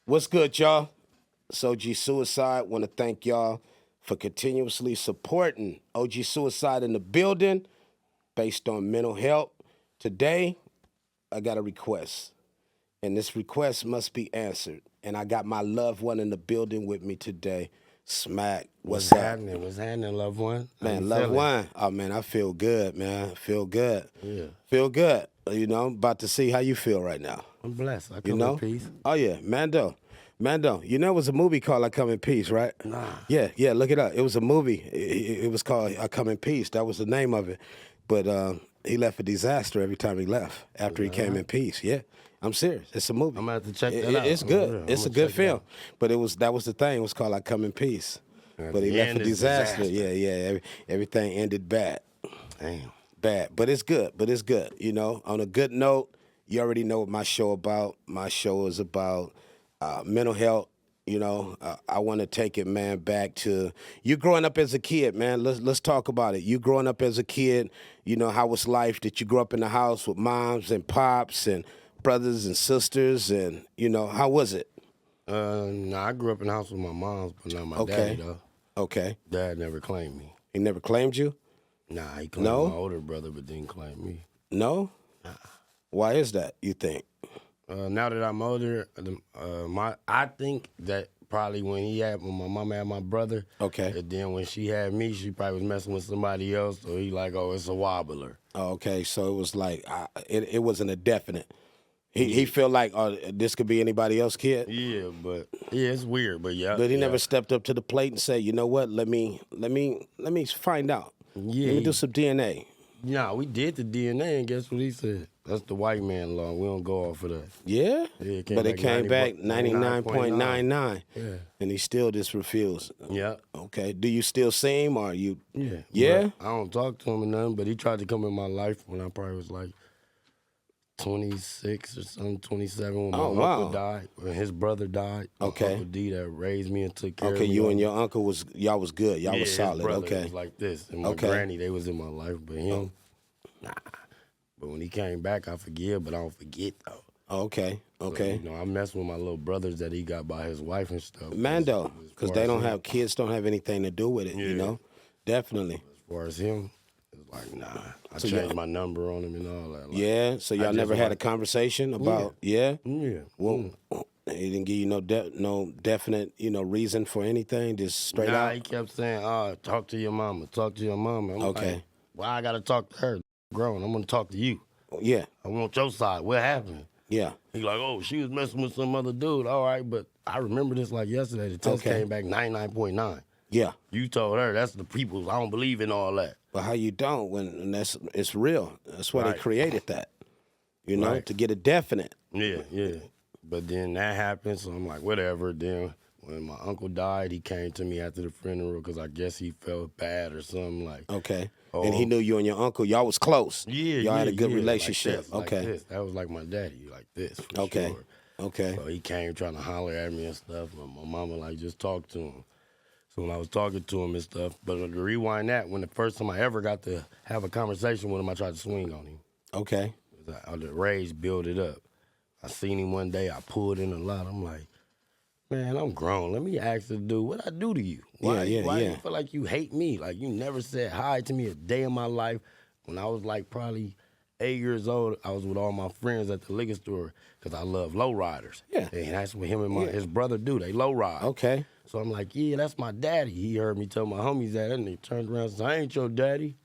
What's good, y'all? It's OG Suicide. Want to thank y'all for continuously supporting OG Suicide in the building based on mental health. Today, I got a request, and this request must be answered. And I got my loved one in the building with me today, Smacc. What's up? Happening? What's happening, loved one? Man, loved one. Oh, man, I feel good, man. I feel good. Yeah. Feel good. You know, about to see how you feel right now. I'm blessed. I come You know? in peace. Oh, yeah. Mando. You know it was a movie called I Come in Peace, right? Nah. Yeah, look it up. It was a movie. It was called I Come in Peace. That was the name of it. But he left a disaster every time he left after he came in peace. Yeah, I'm serious. It's a movie. I'm going to have to check that out. It's good. Yeah, It's a good film. But that was the thing. It was called I Come in Peace. But he left a disaster. Yeah. Everything ended bad. Damn. Bad. But it's good. You know, on a good note, you already know what my show about. My show is about mental health. You know, I want to take it, man, back to you growing up as a kid, man. Let's talk about it. You growing up as a kid, you know, how was life? Did you grow up in the house with moms and pops and brothers and sisters? And, you know, how was it? Nah, I grew up in the house with my mom, but not my daddy, though. Okay. Dad never claimed me. He never claimed you? Nah, he claimed my older brother, but didn't claim me. No? Why is that, you think? Now that I'm older, I think that probably when my mama had my brother, and then when she had me, she probably was messing with somebody else, so he like, oh, it's a wobbler. Oh, okay, so it was like, it wasn't a definite. He felt like, oh, this could be anybody else's kid? Yeah, it's weird, but yeah. But he never stepped up to the plate and said, you know what, let me find out. Yeah. Let me do some DNA. Nah, we did the DNA, and guess what he said? That's the white man law. We don't go off of that. Yeah? But it came back 99.99. Yeah. And he still just refused. Yeah. Okay. Do you still see him, or you? Yeah. Yeah? I don't talk to him or nothing, but he tried to come in my life when I probably was like 26 or something, 27, when my uncle died, when his brother died. Okay. Uncle D that raised me and took care of me. Okay, you and your uncle y'all was good. Y'all was solid. His brother Okay. was like this. And my granny, they was in my life, but him, nah. But when he came back, I forgive, but I don't forget, though. Okay. So, you know, I mess with my little brothers that he got by his wife and stuff. Mando, because they don't have, kids don't have anything to do with it, you know? Definitely. As far as him, it's like, nah. I changed my number on him and all that. Like, yeah, so y'all never had a conversation about, yeah? Well, he didn't give you no definite, you know, reason for anything, just straight out? Nah, he kept saying, talk to your mama, talk to your mama. I'm like, why I got to talk to her? Grown, I'm going to talk to you. Yeah. I want your side. What happened? Yeah. He like, oh, she was messing with some other dude. All right, but I remember this like yesterday. The test came back 99.9. Yeah. You told her that's the people's. I don't believe in all that. But how you don't when it's real? That's why they created that. You know, to get a definite. Yeah. But then that happened, so I'm like, whatever. Then when my uncle died, he came to me after the funeral because I guess he felt bad or something like. Okay. And he knew you and your uncle. Y'all was close. Yeah, y'all had a good relationship. Like this. That was like my daddy, like this. For sure. Okay. So he came trying to holler at me and stuff. And my mama like just talked to him. So when I was talking to him and stuff, but to rewind that, when the first time I ever got to have a conversation with him, I tried to swing on him. Okay. The rage built it up. I seen him one day. I pulled in a lot. I'm like, man, I'm grown. Let me ask the dude, what I do to you? Why you feel like you hate me? Like you never said hi to me a day in my life. When I was like probably 8 years old, I was with all my friends at the liquor store because I love lowriders. Yeah. And that's what him and his brother do. They lowride. Okay. So I'm like, yeah, that's my daddy. He heard me tell my homies that, and they turned around and said, I ain't your daddy.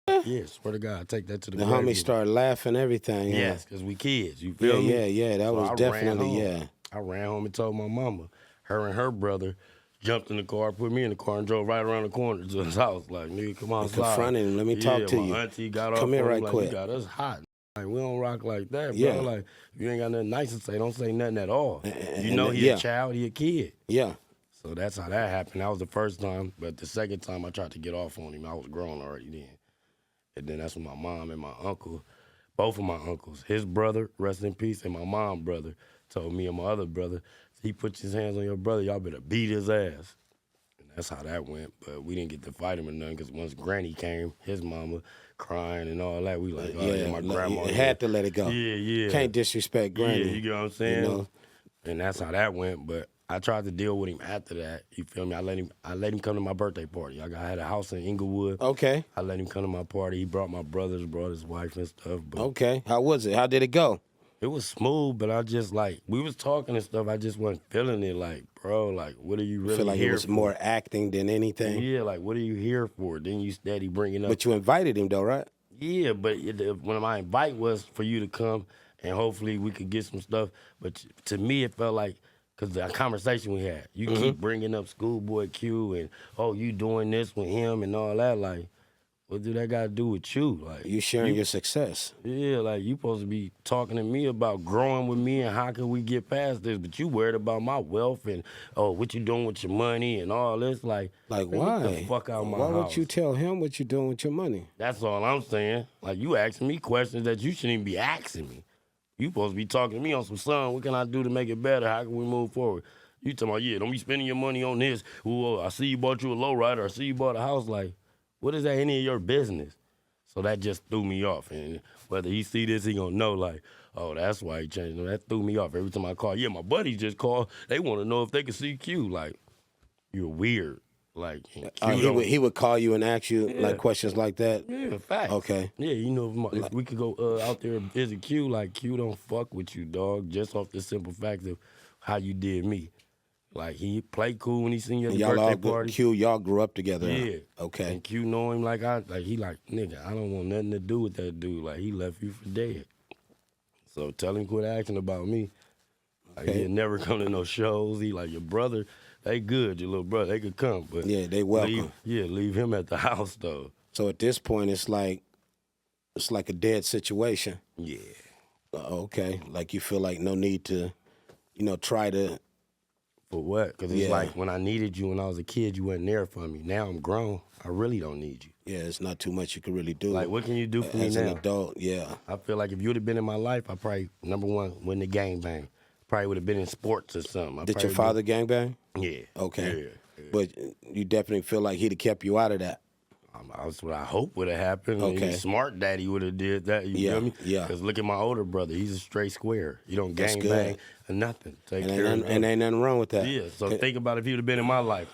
Yeah, swear to God, I take that to the grave. homies started laughing, everything. Yes, because we kids, you feel me? Yeah, that was definitely, I ran home and told my mama. Her and her brother jumped in the car, put me in the car, and drove right around the corner to his house. Like, nigga, come on, slide. Confronted him, let me talk to you. My auntie got off. Come here right like, quick. You got us hot. Like, we don't rock like that, bro. Like, if you ain't got nothing nice to say, don't say nothing at all. You know he a child, he a kid. Yeah. So that's how that happened. That was the first time. But the second time I tried to get off on him, I was grown already then. And then that's when my mom and my uncle, both of my uncles, his brother, rest in peace, and my mom brother, told me and my other brother, he put his hands on your brother, y'all better beat his ass. And that's how that went. But we didn't get to fight him or nothing because once Granny came, his mama crying and all that, we like, oh, yeah, my grandma. You had to let it go. Yeah. Can't disrespect Granny. Yeah, you get what I'm saying? You know? And that's how that went. But I tried to deal with him after that. You feel me? I let him come to my birthday party. I had a house in Inglewood. Okay. I let him come to my party. He brought my brothers, brought his wife and stuff. But Okay. How was it? How did it go? it was smooth, but I just we was talking and stuff. I just wasn't feeling it. Like, bro, like, what are you really Feel like here it was for? more acting than anything. Yeah, like, what are you here for? Then you steady bringing up. But you invited him though, right? Yeah, but when my invite was for you to come and hopefully we could get some stuff. But to me, it felt like, because the conversation we had, you keep bringing up ScHoolboy Q and, oh, you doing this with him and all that. Like, what do that got to do with you? Like, You sharing your success. yeah, like, you supposed to be talking to me about growing with me and how can we get past this, but you worried about my wealth and, oh, what you doing with your money and all this. Like Like, man, why? Get the fuck out of my Why house. would you tell him what you doing with your money? That's all I'm saying. Like, you asking me questions that you shouldn't even be asking me. You supposed to be talking to me on some, son, what can I do to make it better? How can we move forward? You talking about, yeah, don't be spending your money on this. Ooh, I see you bought you a lowrider. I see you bought a house. Like, what is that any of your business? So that just threw me off. And whether he see this, he gonna know, like, oh, that's why he changed him. That threw me off every time I call. Yeah, my buddies just called. They want to know if they can see Q. Like, you're weird. Like, He would call you and ask you like questions like that. Yeah, facts. Okay. Yeah, you know, if we could go out there and visit Q, like, Q don't fuck with you, dog, just off the simple fact of how you did me. Like, he played cool when he seen you at the Y'all all birthday party. Q, y'all grew up together. Yeah. Okay. And Q know him like he like, nigga, I don't want nothing to do with that dude. Like, he left you for dead. So tell him quit asking about me. Like, he'll never come to no shows. He like, your brother, they good, your little brother, they could come. But Yeah, they welcome. leave him at the house, though. So at this point, it's like a dead situation. Yeah. Okay. Like you feel like no need to, try to. For what? Because it's like when I needed you when I was a kid, you wasn't there for me. Now I'm grown. I really don't need you. Yeah, it's not too much you can really do. Like, what can you do for me as now? an adult? Yeah. I feel like if you would have been in my life, I probably, number one, wouldn't have gangbang. Probably would have been in sports or something. Did your father gangbang? Yeah. Okay. Yeah. But you definitely feel like he'd have kept you out of that. That's what I hope would have happened. Okay. Any smart daddy would have did that. You feel me? Yeah. Because look at my older brother. He's a straight square. You don't That's gangbang good. or nothing. Take And care of ain't nothing wrong with that. Yeah. So think about if he would have been in my life.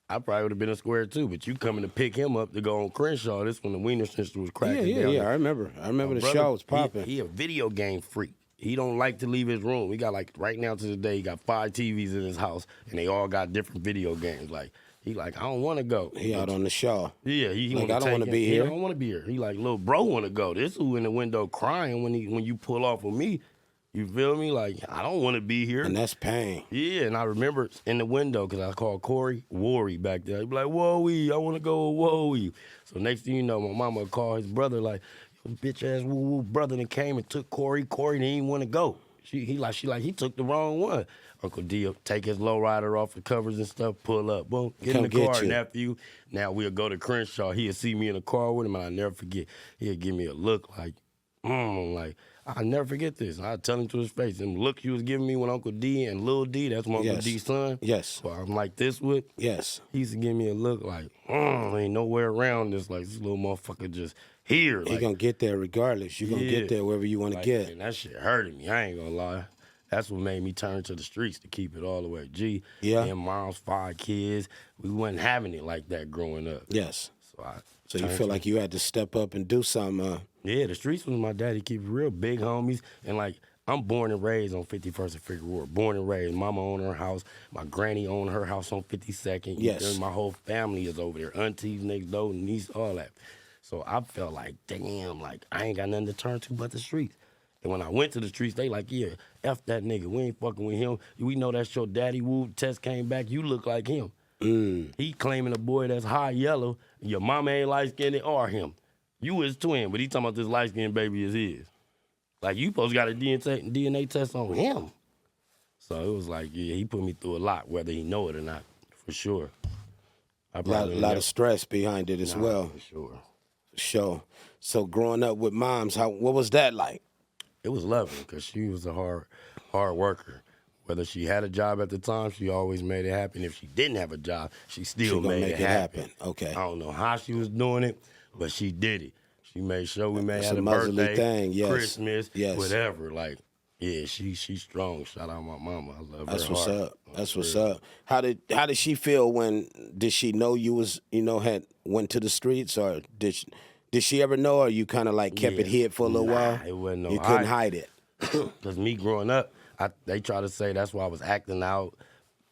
I probably would have been a square too, but you coming to pick him up to go on Crenshaw. This when the Wiener sister was cracking down. Yeah. I remember the Brother, show was popping. He a video game freak. He don't like to leave his room. He got right now to the day, he got 5 TVs in his house, and they all got different video games. Like, he like, I don't want to go. He out on the show. Yeah, he like, wanna I don't want to be He here. don't want to be here. He like, little bro want to go. This who in the window crying when you pull off with me. You feel me? Like, I don't want to be here. And that's pain. Yeah, and I remember in the window, because I called Corey Worry back there. He'd be like, Whoa-wee, I want to go with Whoa-wee. So next thing you know, my mama would call his brother like, your bitch-ass woo-woo brother that came and took Corey. Corey didn't even want to go. He took the wrong one. Uncle D will take his lowrider off the covers and stuff, pull up, boom, get in the car, nephew. Now we'll go to Crenshaw. He'll see me in the car with him, and I'll never forget. He'll give me a look like, I'll never forget this. I'll tell him to his face. And the look he was giving me when Uncle D and Lil D, that's my Uncle D's son. Yes. So I'm like this with. Yes. He used to give me a look like, ain't nowhere around this. Like, this little motherfucker just here. You're going to get there regardless. You're going to get there wherever you want to get. And that shit hurted me. I ain't going to lie. That's what made me turn to the streets to keep it all the way G. Yeah. And mom's 5 kids. We wasn't having it like that growing up. Yes. So you turned feel like you had to step up and do something. Yeah, the streets was my daddy. Keep it real, big homies. And like, I'm born and raised on 51st and Figueroa. Born and raised. Mama owned her house. My granny owned her house on 52nd. Yes. My whole family is over there. Aunties next door, niece, all that. So I felt like, damn, like, I ain't got nothing to turn to but the streets. And when I went to the streets, they like, yeah, F that nigga. We ain't fucking with him. We know that's your daddy. Woo, test came back. You look like him. He claiming a boy that's high yellow. Your mama ain't light-skinned or him. You his twin, but he talking about this light-skinned baby is his. Like, you supposed to got a DNA test on him. So it was like, yeah, he put me through a lot, whether he know it or not, for sure. A lot of stress behind it as well. For sure. Sure. So growing up with moms, what was that like? It was lovely because she was a hard worker. Whether she had a job at the time, she always made it happen. If she didn't have a job, she still made it happen. Okay. I don't know how she was doing it, but she did it. She made sure we had a motherly birthday, thing, yes. Christmas, yes. whatever. Like, Yeah, she's strong. Shout out my mama. I love That's her what's heart. up. That's what's up. How did she feel when did she know you was had went to the streets, or did she ever know, or you kind of like kept it hid for a little while? It wasn't no You couldn't hide it. Because me growing up, they try to say that's why I was acting out,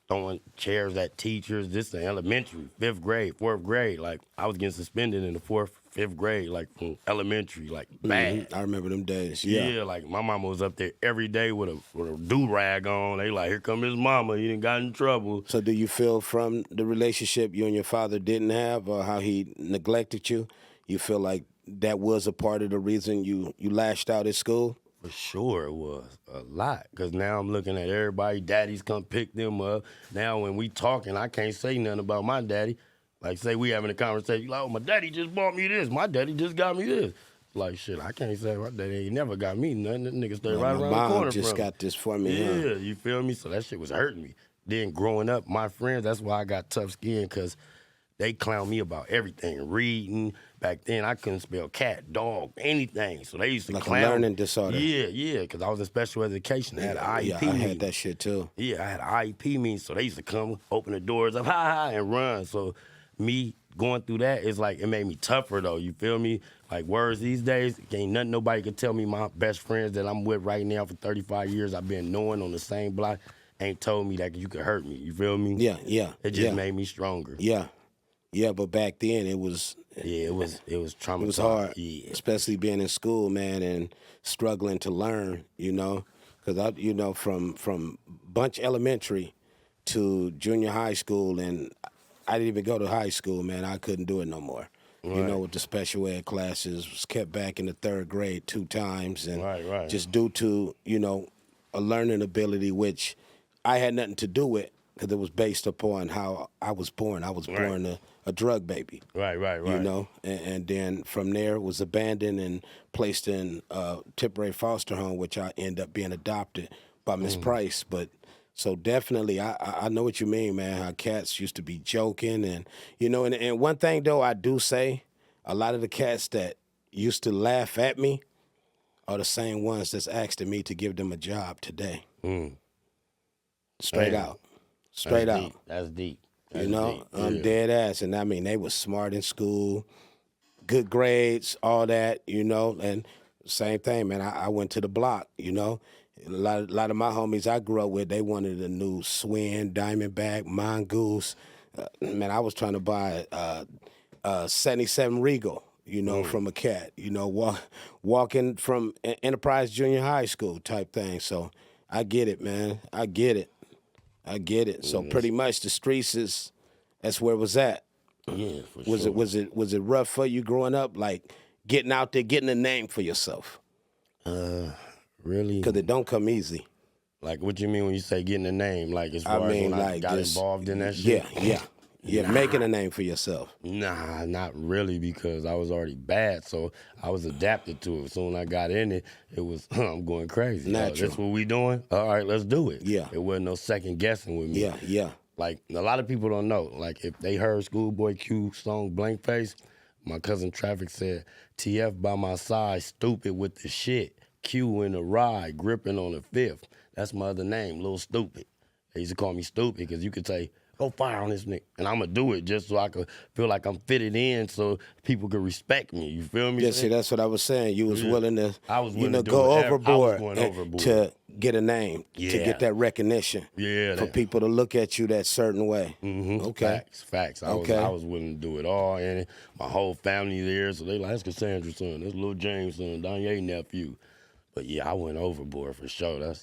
throwing chairs at teachers. This in elementary, 5th grade, 4th grade. Like, I was getting suspended in the 4th, 5th grade, like, from elementary, like, bad. I remember them days. Yeah, like, my mama was up there every day with a do-rag on. They like, here come his mama. He done got in trouble. So do you feel from the relationship you and your father didn't have, or how he neglected you, you feel like that was a part of the reason you lashed out at school? For sure it was a lot, because now I'm looking at everybody, daddies come pick them up. Now when we talking, I can't say nothing about my daddy. Like, say we having a conversation, like, oh, my daddy just bought me this, my daddy just got me this. Like, shit, I can't say my daddy ain't never got me nothing. That nigga stay right around the corner My mom from just me. got this for me. Yeah, you feel me? So that shit was hurting me. Then growing up, my friends, that's why I got tough skin, because they clown me about everything. Reading. Back then, I couldn't spell cat, dog, anything. So they used to Like clown. a learning disorder. Yeah, because I was in special education. I had an IEP Yeah, I meeting. had that shit too. Yeah, I had an IEP meeting, so they used to come, open the doors up, ha, ha, and run. So me going through that, it's like, it made me tougher, though. You feel me? Like, words these days, ain't nothing nobody could tell me. My best friends that I'm with right now for 35 years, I've been knowing on the same block, ain't told me that you could hurt me. You feel me? Yeah. It just made me stronger. Yeah, but back then it was traumatizing. It was hard, Yeah. especially being in school, man, and struggling to learn. Because I, from Bunch Elementary to junior high school, and I didn't even go to high school, man. I couldn't do it no more. Right. With the special ed classes, was kept back in the 3rd grade 2 times, and Right. just due to a learning ability which I had nothing to do with, because it was based upon how I was born. I was born a drug baby. Right. And then from there was abandoned and placed in temporary foster home, which I ended up being adopted by Miss Price. But so definitely, I know what you mean, man. How cats used to be joking, and and one thing though I do say, a lot of the cats that used to laugh at me are the same ones that's asking me to give them a job today. Straight out. That's deep. I'm dead ass. And I mean, they was smart in school, good grades, all that, and same thing, man. I went to the block, A lot of my homies I grew up with, they wanted a new Swin, Diamondback, Mongoose. Man, I was trying to buy a 77 Regal, from a cat, walking from Enterprise Junior High School type thing. So I get it, man. I get it. So pretty much the streets that's where it was at. Yeah, for sure. Was it rough for you growing up, like getting out there, getting a name for yourself? Really? Because it don't come easy. Like, what you mean when you say getting a name? Like, as far as when I got involved in that shit? Yeah, making a name for yourself. Nah, not really, because I was already bad, so I was adapted to it. So when I got in it, it was, I'm going crazy. Natural. That's what we doing? All right, let's do it. Yeah. It wasn't no second guessing with me. Yeah. Like, a lot of people don't know. Like, if they heard ScHoolboy Q song Blank Face, my cousin Traffic said, TF by my side, stupid with the shit. Q in the ride, gripping on the 5th. That's my other name, Lil Stupid. They used to call me stupid because you could say, go fire on this nigga. And I'm going to do it just so I could feel like I'm fitted in so people could respect me. You feel me? Yeah, see, that's what I was saying. You was willing to, I was willing to do go whatever. overboard, I was going overboard to get a name, to get that recognition. Yeah. For people to look at you that certain way. Mm-hmm. Okay. Facts. I was willing to do it all. And my whole family there, so they like, that's Cassandra's son, that's Lil James' son, Danye nephew. But yeah, I went overboard for sure.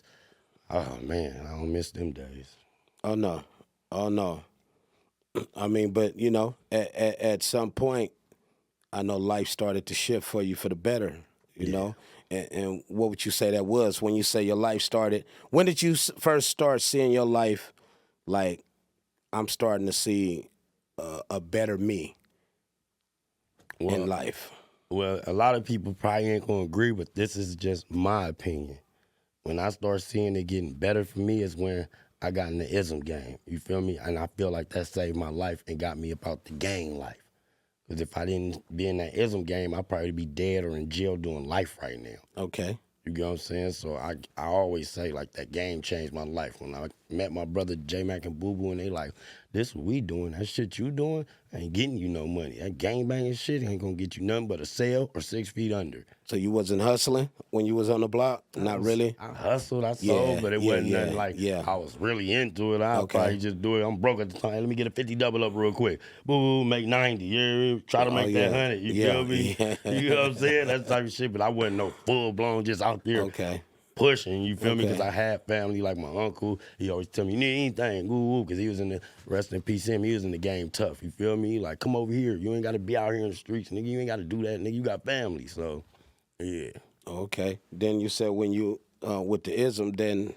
Oh man, I don't miss them days. Oh no. I mean, but at some point, I know life started to shift for you for the better. You know, and what would you say that was when you say your life started? When did you first start seeing your life like, I'm starting to see a better me in life? Well, a lot of people probably ain't gonna agree, but this is just my opinion. When I start seeing it getting better for me is when I got in the ism game. You feel me? And I feel like that saved my life and got me about the gang life. Because if I didn't be in that ism game, I'd probably be dead or in jail doing life right now. Okay. You get what I'm saying? So I always say, like, that game changed my life. When I met my brother J-Mac and Boo Boo, and they like, this what we doing. That shit you doing ain't getting you no money. That gangbanging shit ain't gonna get you nothing but a cell or 6 feet under. So you wasn't hustling when you was on the block? Not really? I hustled, I sold, but it wasn't nothing like I was really into it. I'd probably just do it. I'm broke at the time. Let me get a 50 double up real quick. Boo Boo, make 90. Yeah, try to make that 100. You feel me? You know what I'm saying? That type of shit. But I wasn't no full blown just out there pushing. You feel me? Because I had family like my uncle. He always tell me, you need anything, woo, because he was in the, rest in peace him, he was in the game tough. You feel me? Like, come over here. You ain't got to be out here in the streets, nigga. You ain't got to do that, nigga. You got family. So, yeah. Okay. Then you said when you with the ism, then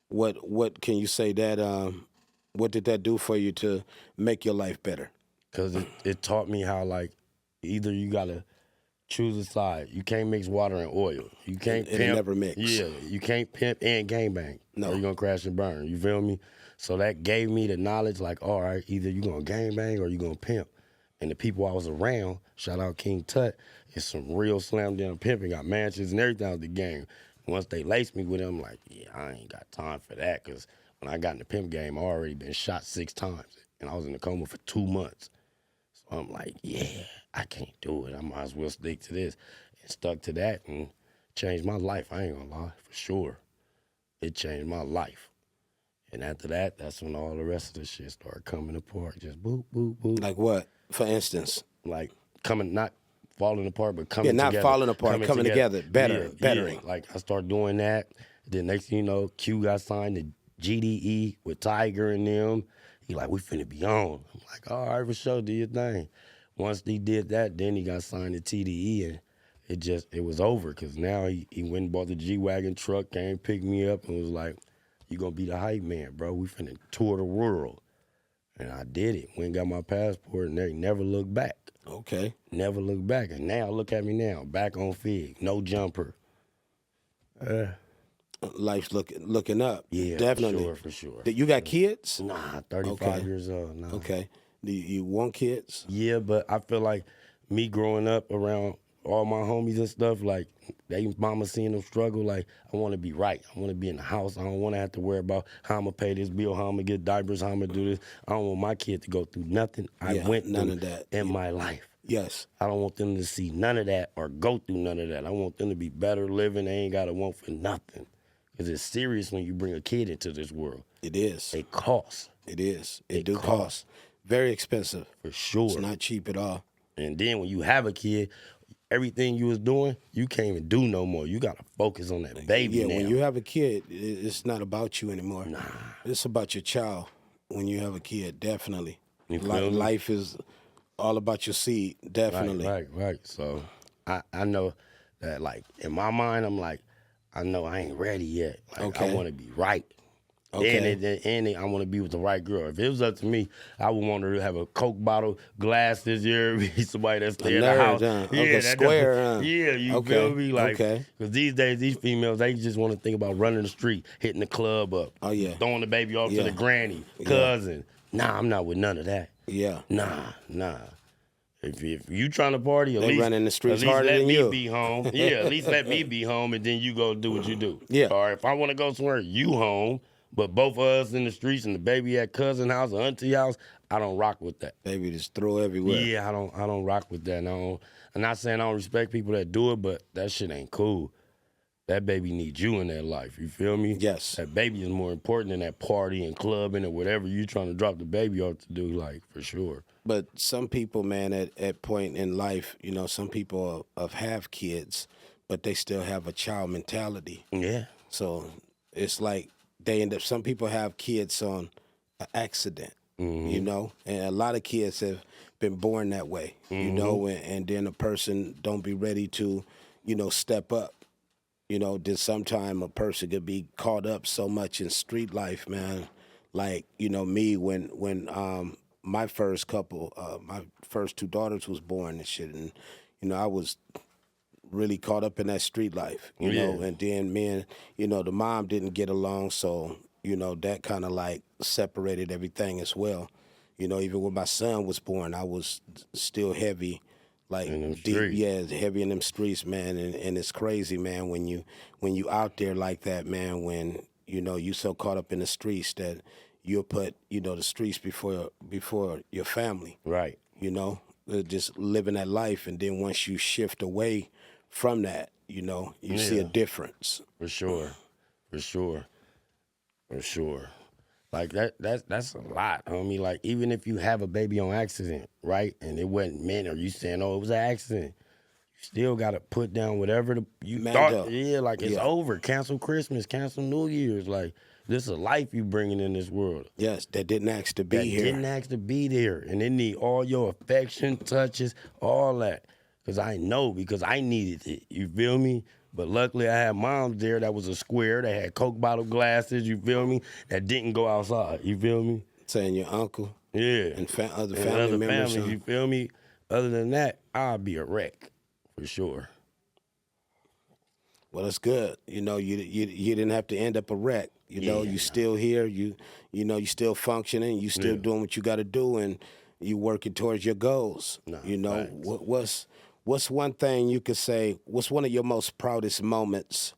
what can you say that what did that do for you to make your life better? Because it taught me how, like, either you gotta choose a side. You can't mix water and oil. You can't pimp. It never mix. Yeah, you can't pimp and gangbang. No. Or you're gonna crash and burn. You feel me? So that gave me the knowledge, like, all right, either you gonna gangbang or you gonna pimp. And the people I was around, shout out King Tut, is some real slam down pimping, got mansions and everything out the game. Once they laced me with them, I'm like, yeah, I ain't got time for that. Because when I got in the pimp game, I already been shot 6 times. And I was in the coma for 2 months. So I'm like, yeah, I can't do it. I might as well stick to this. And stuck to that and changed my life. I ain't gonna lie, for sure. It changed my life. And after that, that's when all the rest of the shit started coming apart. Just boop, boop, boop. Like what, for instance? Like not falling apart, but coming together. Yeah, not falling apart, coming together. Bettering. Yeah. Like, I started doing that. Then next thing you know, Q got signed to GDE with Tiger and them. He like, we finna be on. I'm like, all right, for sure, do your thing. Once he did that, then he got signed to TDE, and it was over, because now he went and bought the G-Wagon truck, came pick me up, and was like, you gonna be the hype man, bro. We finna tour the world. And I did it. Went and got my passport, and they never looked back. Okay. Never looked back. And now, look at me now, back on Fig, no jumper. Life's looking up. Yeah, definitely. For sure. You got kids? Nah, 35 years old. Nah. Okay. Do you want kids? Yeah, but I feel like me growing up around all my homies and stuff, like, they mama seeing them struggle, like, I want to be right. I want to be in the house. I don't want to have to worry about how I'm going to pay this bill, how I'm going to get diapers, how I'm going to do this. I don't want my kid to go through nothing I went none through of that in my life. Yes. I don't want them to see none of that or go through none of that. I want them to be better living. They ain't got to want for nothing. Because it's serious when you bring a kid into this world. It is. It costs. It is. It do cost. Very expensive. For sure. It's not cheap at all. And then when you have a kid, everything you was doing, you can't even do no more. You got to focus on that baby now. When you have a kid, it's not about you anymore. Nah. It's about your child when you have a kid, definitely. You feel me? Life is all about your seed, definitely. Right. So I know that, like, in my mind, I'm like, I know I ain't ready yet. Like, I want to be right. Okay. And I want to be with the right girl. If it was up to me, I would want her to have a Coke bottle, glasses, be somebody that's stay in the house. Yeah, square. Yeah, you feel me? Like, because these days, these females, they just want to think about running the street, hitting the club up, throwing the baby off to the granny, cousin. Nah, I'm not with none of that. Yeah. Nah. If you trying to party, they run in the streets harder than you. At least let me be home. Yeah, at least let me be home, and then you go do what you do. Yeah. Or if I want to go somewhere, you home, but both of us in the streets and the baby at cousin house or auntie house, I don't rock with that. Baby just throw everywhere. Yeah, I don't rock with that. I'm not saying I don't respect people that do it, but that shit ain't cool. That baby needs you in that life. You feel me? Yes. That baby is more important than that party and clubbing or whatever you trying to drop the baby off to do, like, for sure. But some people, man, at point in life, some people have kids, but they still have a child mentality. Yeah. So it's like they end up, some people have kids on an accident, and a lot of kids have been born that way, and then a person don't be ready to, step up. Then sometime a person could be caught up so much in street life, man. Like, me, when my first couple, my first 2 daughters was born and shit, and, I was really caught up in that street life, know, and then me and, the mom didn't get along, so, that kind of like separated everything as well. Even when my son was born, I was still heavy, Like in them deep, streets. yeah, it's heavy in them streets, man, and it's crazy, man, when you out there like that, man, when you so caught up in the streets that you'll put the streets before your family, Right. just living that life, and then once you shift away from that, you see a difference. For sure. For sure. For sure. Like that's a lot, homie. Like even if you have a baby on accident, right, and it wasn't meant, or you saying, "Oh, it was an accident," you still gotta put down whatever you Man thought. up. Yeah, like it's Yeah. over. Cancel Christmas. Cancel New Year's. Like this is a life you bringing in this world. Yes, that didn't ask to be That here. didn't ask to be there, and it need all your affection, touches, all that. Cause I know, because I needed it. You feel me? But luckily, I had moms there that was a square, that had Coke bottle glasses, you feel me, that didn't go outside, you feel me? Saying your uncle Yeah. and other And family other members. families, you feel me? Other than that, I'll be a wreck, for sure. Well, that's good. You didn't have to end up a wreck. You still here. You still functioning. You still doing what you got to do, and you working towards your goals. Facts. What's one thing you could say? What's one of your most proudest moments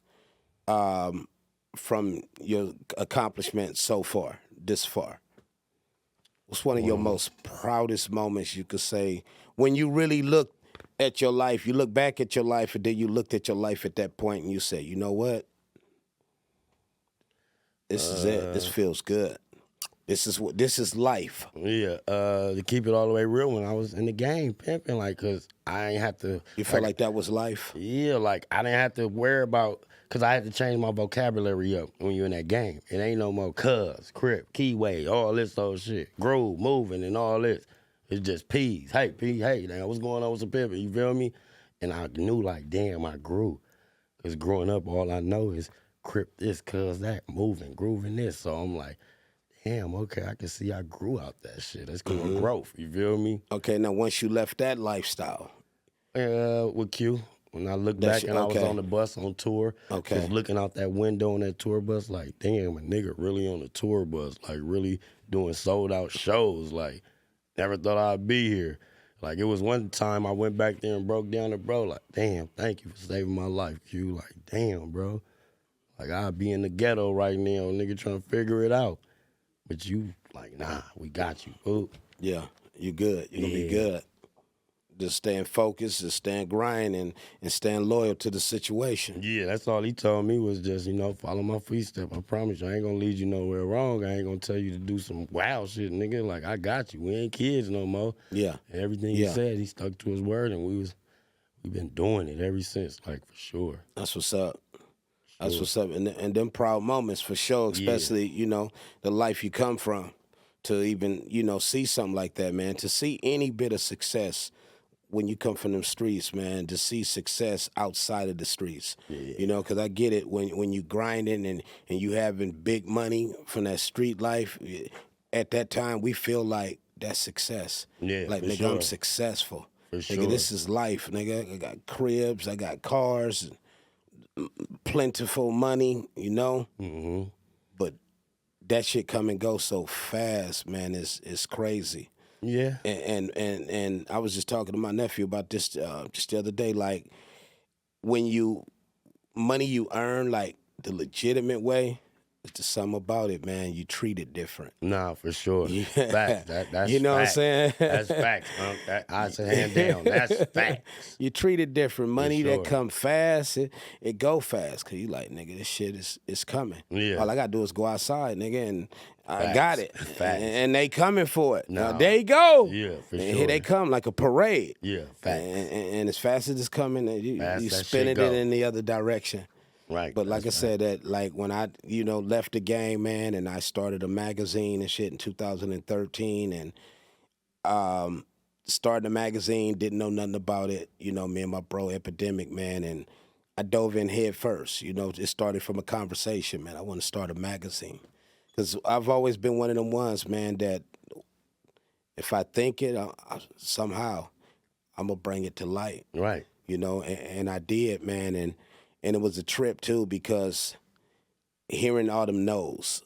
from your accomplishments so far, this far? What's one of your most proudest moments you could say when you really look at your life? You look back at your life, and then you looked at your life at that point, and you say, you know what? This is it. This feels good. This is life. Yeah, to keep it all the way real, when I was in the game pimping, like, cause I ain't have to. You felt like that was life? Yeah, like I didn't have to worry about, cause I had to change my vocabulary up when you're in that game. It ain't no more cuz, crip, keyway, all this old shit, groove, moving, and all this. It's just P's. Hey, P, hey, now what's going on with some pimping? You feel me? And I knew, like, damn, I grew. Cause growing up, all I know is crip this, cuz that, moving, grooving this. So I'm like, damn, okay, I can see I grew out that shit. That's called growth. You feel me? Okay, now once you left that lifestyle. With Q, when I look back and I was on the bus on tour, just looking out that window on that tour bus, like, damn, a nigga really on the tour bus, like really doing sold out shows, like, never thought I'd be here. Like, it was one time I went back there and broke down to bro, like, damn, thank you for saving my life, Q. Like, damn, bro. Like, I'd be in the ghetto right now, nigga, trying to figure it out. But you, like, nah, we got you, boo. Yeah, you good. You're going to be good. Just staying focused, just staying grinding, and staying loyal to the situation. Yeah, that's all he told me was just, follow my footsteps. I promise you, I ain't going to lead you nowhere wrong. I ain't going to tell you to do some wild shit, nigga. Like, I got you. We ain't kids no more. Yeah. And everything he said, he stuck to his word, and we've been doing it ever since, like, for sure. That's what's up. That's what's up. And them proud moments for sure, especially, the life you come from, to even, see something like that, man. To see any bit of success when you come from them streets, man, to see success outside of the streets. Yeah. Because I get it, when you grinding and you having big money from that street life, at that time we feel like that's success. Yeah, like, for nigga, sure. I'm successful. For Nigga, sure. this is life, nigga. I got cribs, I got cars, plentiful money, Mm-hmm. But that shit come and go so fast, man. It's crazy. Yeah. And I was just talking to my nephew about this just the other day. Like, when money you earn, like the legitimate way, it's just something about it, man. You treat it different. Nah, for sure. Yeah. Facts. That's You know facts. what I'm saying? That's facts. I say hand down. That's facts. You treat it different. Money sure. that come fast, it go fast. Cause you like, nigga, this shit is coming. Yeah. All I gotta do is go outside, nigga, and I Facts. got it. Facts. And they coming for it. Now, Nah. there you go. Yeah, for and sure. here they come like a parade. Yeah, facts. And as fast as it's coming, you Fast that spinning shit go. it in the other direction. Right. But like I that's said, that like when I left the game, man, and I started a magazine and shit in 2013, and started a magazine, didn't know nothing about it. Me and my bro Epidemic, man, and I dove in head first. It started from a conversation, man. I want to start a magazine because I've always been one of them ones, man, that if I think it, somehow I'm gonna bring it to light. Right. And I did, man, and it was a trip too, because hearing all them no's,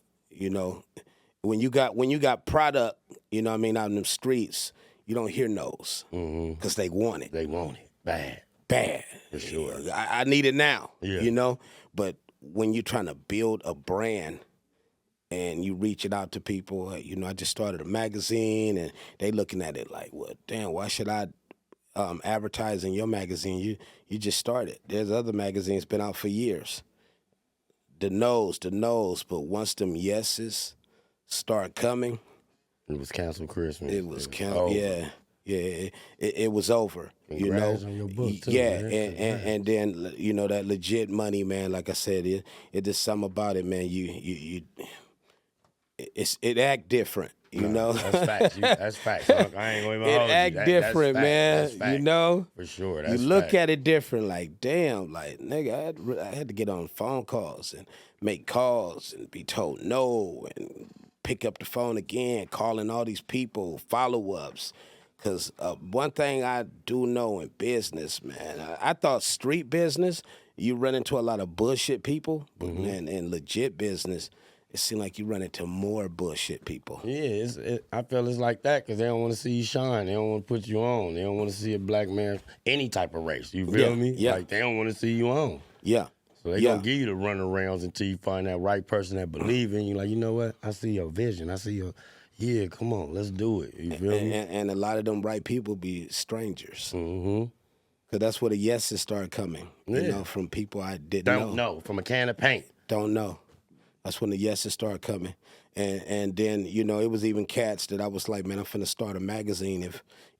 when you got product, out in them streets, you don't hear no's because they want it. They want it bad. Bad. For sure. I need it now, Yeah. you know? But when you're trying to build a brand and you reach it out to people, you know, I just started a magazine and they looking at it like, well, damn, why should I advertise in your magazine? You just started. There's other magazines been out for years. The no's, but once them yeses start coming. It was canceled Christmas. It was canceled, yeah. It was over. Congrats on your book too, yeah, man. and then you know that legit money, man. Like I said, it just something about it, man. It act different, you know. That's facts. That's facts. I ain't gonna even hold you. It act different, man. That's fact. You know, for sure. You look at it different. Like, damn, like nigga, I had to get on phone calls and make calls and be told no and pick up the phone again, calling all these people, follow-ups. Because one thing I do know in business, man, I thought street business, you run into a lot of bullshit people, but man, in legit business, it seems like you run into more bullshit people. Yeah, I feel it's like that because they don't want to see you shine. They don't want to put you on. They don't want to see a black man, any type of race. You feel me? Yeah. Like, they don't want to see you on. Yeah. So they gonna give you the runarounds until you find that right person that believe in you. Like, you know what? I see your vision. I see your, yeah, come on, let's do it. You feel me? And a lot of them right people be strangers. Mm-hmm. Because that's where the yeses start coming, you know, from people I didn't Don't know. From a can of paint. Don't know. That's when the yeses start coming. And then, you know, it was even cats that I was like, man, I'm finna start a magazine.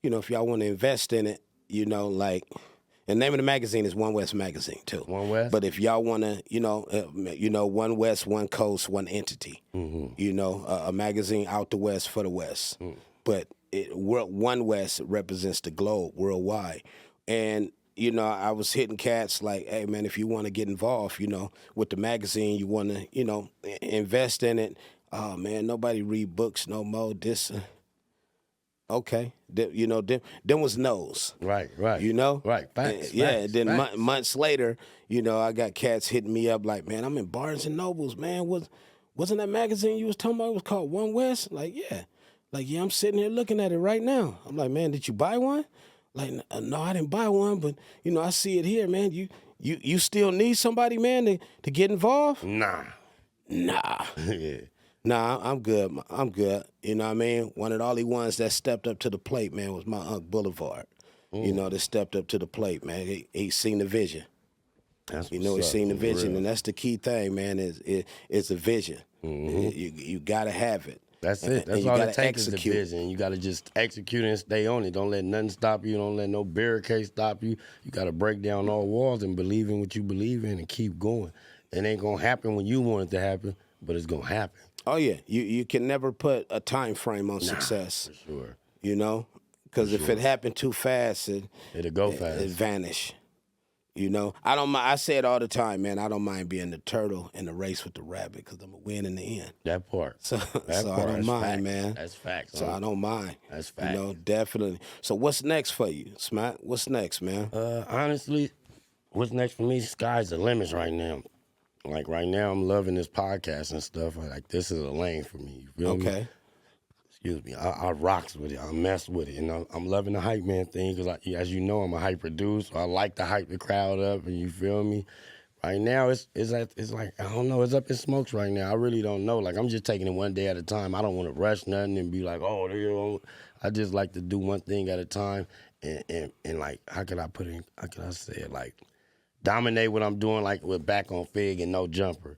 If y'all want to invest in it, you know, like, and the name of the magazine is One West Magazine, too. One West? But if y'all want to, One West, one coast, one entity. Mm-hmm. You know, a magazine out the West for the West. Mm. But One West represents the globe worldwide. And, you know, I was hitting cats like, hey, man, if you want to get involved, you know, with the magazine, you want to, you know, invest in it. Oh, man, nobody read books no more. This, okay. You know, them was no's. Right. You know? Right, facts. And then months later, you know, I got cats hitting me up like, man, I'm in Barnes & Nobles, man. Wasn't that magazine you was talking about? It was called One West? Like, yeah. Like, yeah, I'm sitting here looking at it right now. I'm like, man, did you buy one? Like, no, I didn't buy one, but, you know, I see it here, man. You still need somebody, man, to get involved? Nah. Yeah. Nah, I'm good. I'm good. You know what I mean? One of the only ones that stepped up to the plate, man, was my Uncle Boulevard. You know, that stepped up to the plate, man. He seen the vision. That's he's seen the vision, and that's the key thing, man, is a vision. Mm-hmm. You got to have it. That's it. That's all it takes is the vision. You got to just execute and stay on it. Don't let nothing stop you. Don't let no barricade stop you. You got to break down all walls and believe in what you believe in and keep going. It ain't going to happen when you want it to happen, but it's going to happen. Oh, yeah. You can never put a time frame on success. For sure. You know? Because if it happened too fast, it'll go fast. It vanish. You know? I don't mind. I say it all the time, man. I don't mind being the turtle in the race with the rabbit because I'm going to win in the end. That part. So I don't mind, man. That's facts. So I don't mind. That's facts. You know, definitely. So what's next for you, Smacc? What's next, man? Honestly, what's next for me? Sky's the limits right now. Like right now, I'm loving this podcast and stuff. Like this is a lane for me. You feel me? Excuse me. I rocks with it. I mess with it, and I'm loving the hype man thing because, as you know, I'm a hype producer. I like to hype the crowd up, and you feel me. Right now, it's like I don't know. It's up in smokes right now. I really don't know. Like I'm just taking it one day at a time. I don't want to rush nothing and be like, oh, you know. I just like to do one thing at a time, and like how could I put it? How could I say it? Like dominate what I'm doing, like with Back on Fig and No Jumper.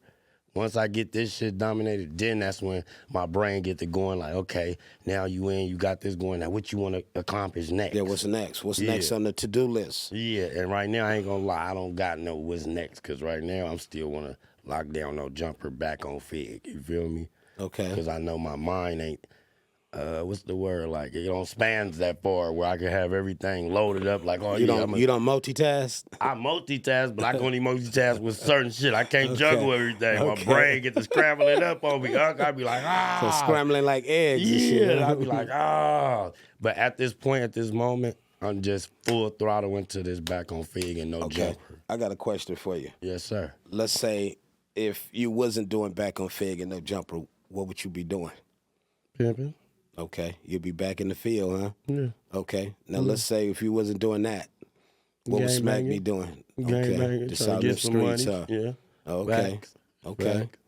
Once I get this shit dominated, then that's when my brain get to going like, okay, now you got this going. Now what you want to accomplish next? Yeah, what's next? What's next on the to-do list? Yeah, and right now I ain't gonna lie, I don't got no what's next because right now I'm still want to lock down No Jumper, Back on Fig. You feel me? Okay. Because I know my mind ain't, what's the word? Like it don't spans that far where I can have everything loaded up. Like, oh, you don't multitask? I multitask, but I can only multitask with certain shit. I can't juggle everything. My brain get to scrambling up on me. I be like, So scrambling like eggs. Yeah, and shit. I be like, But at this point, at this moment, I'm just full throttle into this Back on Fig and No Jumper. I got a question for you. Yes, sir. Let's say if you wasn't doing Back on Fig and No Jumper, what would you be doing? Pimping. Okay, you'll be back in the field, huh? Yeah. Okay. Now let's say if you wasn't doing that, what would Smac be doing? Gangbanging, Just trying out to in get the some streets, money. huh? Yeah. Okay. Facts. Okay. Facts.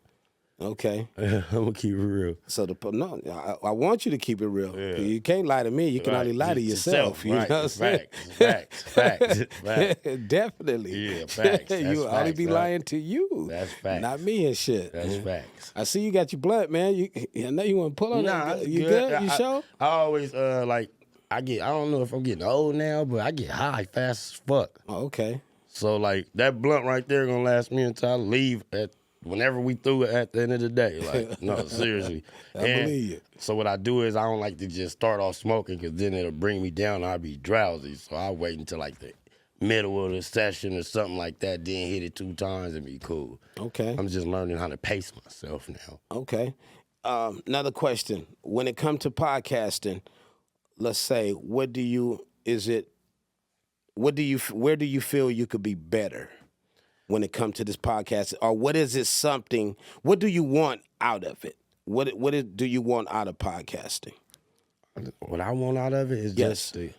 Okay. I'm gonna keep it real. So no, I want you to keep it real. Yeah. You can't lie to me. You can only lie to yourself. You know right. what I'm saying? Facts. Facts. Definitely. Yeah, facts. That's You only facts, be right? lying to you. That's facts. Not me and shit. That's facts. I see you got your blunt, man. I know you want to pull on Nah, that. You good? You sure? I always like I don't know if I'm getting old now, but I get high fast as fuck. Oh, okay. So like that blunt right there gonna last me until I leave whenever we through it at the end of the day. Like, no, seriously. I believe you. So what I do is I don't like to just start off smoking because then it'll bring me down and I'll be drowsy. So I wait until like the middle of the session or something like that, then hit it 2 times and be cool. Okay. I'm just learning how to pace myself now. Okay. Another question. When it comes to podcasting, let's say, where do you feel you could be better when it comes to this podcast? Or what do you want out of it? What do you want out of podcasting? What I want out of it is just to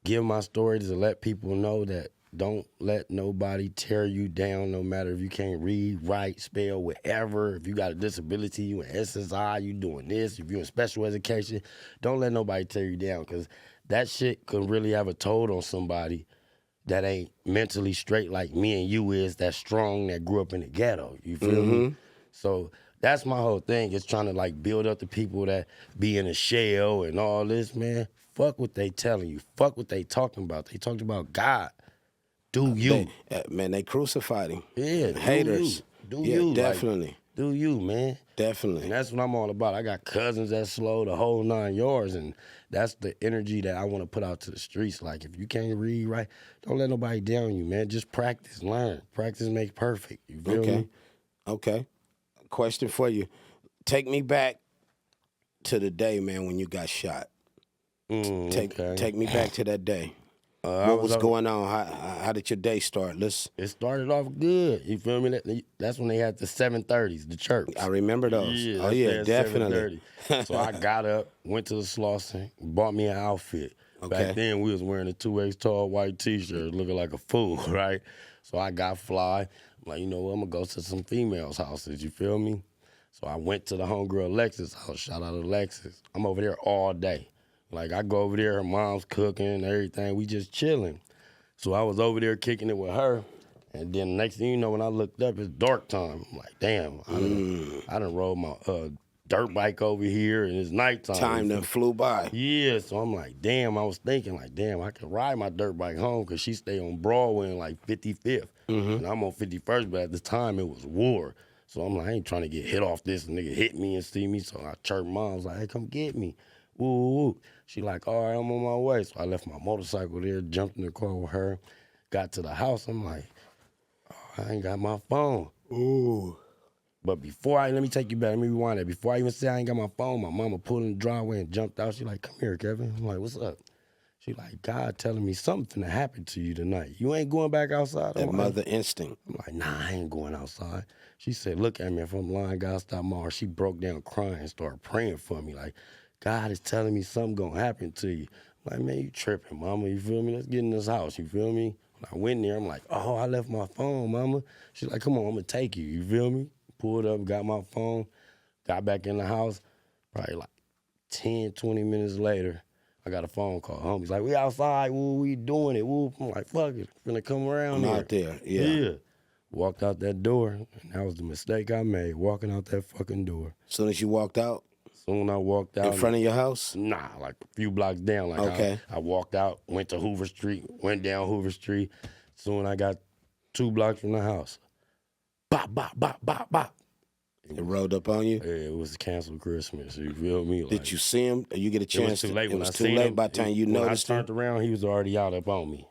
give my story to let people know that don't let nobody tear you down, no matter if you can't read, write, spell, whatever. If you got a disability, you in SSI, you doing this, if you in special education, don't let nobody tear you down, because that shit could really have a toll on somebody that ain't mentally straight like me and you is, that strong, that grew up in the ghetto. You feel me? So that's my whole thing, is trying to like build up the people that be in a shell and all this, man. Fuck what they telling you. Fuck what they talking about. They talked about God. Do you. They crucified him. Yeah. Haters. Do you. Definitely. Like, do you, man. Definitely. And that's what I'm all about. I got cousins that slow, the whole 9 yards, and that's the energy that I want to put out to the streets. Like, if you can't read right, don't let nobody down you, man. Just practice, learn. Practice makes perfect. You feel me? Okay. Question for you. Take me back to the day, man, when you got shot. Take me back to that day. What was going on? How did your day start? It started off good. You feel me? That's when they had the 7:30s, the church. I remember those. Yeah, definitely. So I got up, went to the Slauson, bought me an outfit. Okay. Back then, we was wearing a 2X tall white T-shirt, looking like a fool, right? So I got fly. I'm like, you know what? I'm going to go to some females' houses. You feel me? So I went to the homegirl Alexis house. Shout out to Alexis. I'm over there all day. Like, I go over there, her mom's cooking and everything. We just chilling. So I was over there kicking it with her. And then next thing you know, when I looked up, it's dark time. I'm like, damn, I done rode my dirt bike over here, and it's nighttime. Time done flew by. Yeah, so I'm like, damn, I was thinking, like, damn, I could ride my dirt bike home, because she stay on Broadway in, like, 55th. And I'm on 51st, but at the time, it was war. So I'm like, I ain't trying to get hit off this. Nigga hit me and see me, so I chirped mom. I was like, hey, come get me. Woo, woo. She like, all right, I'm on my way. So I left my motorcycle there, jumped in the car with her, got to the house. I'm like, oh, I ain't got my phone. Ooh. But let me take you back, let me rewind that. Before I even said I ain't got my phone, my mama pulled in the driveway and jumped out. She like, come here, Kevin. I'm like, what's up? She like, God telling me something finna happen to you tonight. You ain't going back outside? That mother instinct. I'm like, nah, I ain't going outside. She said, look at me, if I'm lying, God stop my heart. She broke down crying and started praying for me. Like, God is telling me something gonna happen to you. I'm like, man, you tripping, mama, you feel me? Let's get in this house, you feel me? When I went there, I'm like, oh, I left my phone, mama. She's like, come on, I'm gonna take you, you feel me? Pulled up, got my phone, got back in the house. Probably like 10, 20 minutes later, I got a phone call. Homie's like, we outside, woo, we doing it, woo. I'm like, fuck it, finna come around I'm here. out there, yeah. Walked out that door, and that was the mistake I made, walking out that fucking door. As soon as you walked out? Soon I walked out. In front of your house? Nah, like a few blocks down. Like okay. I walked out, went to Hoover Street, went down Hoover Street. Soon I got 2 blocks from the house. Bop, bop, bop, bop, bop. It rolled up on you? Yeah, it was canceled Christmas. You feel me? Like, did you see him? Or you get a chance? It was too late. It was too late by the time you noticed him. When I turned around, he was already out up on me.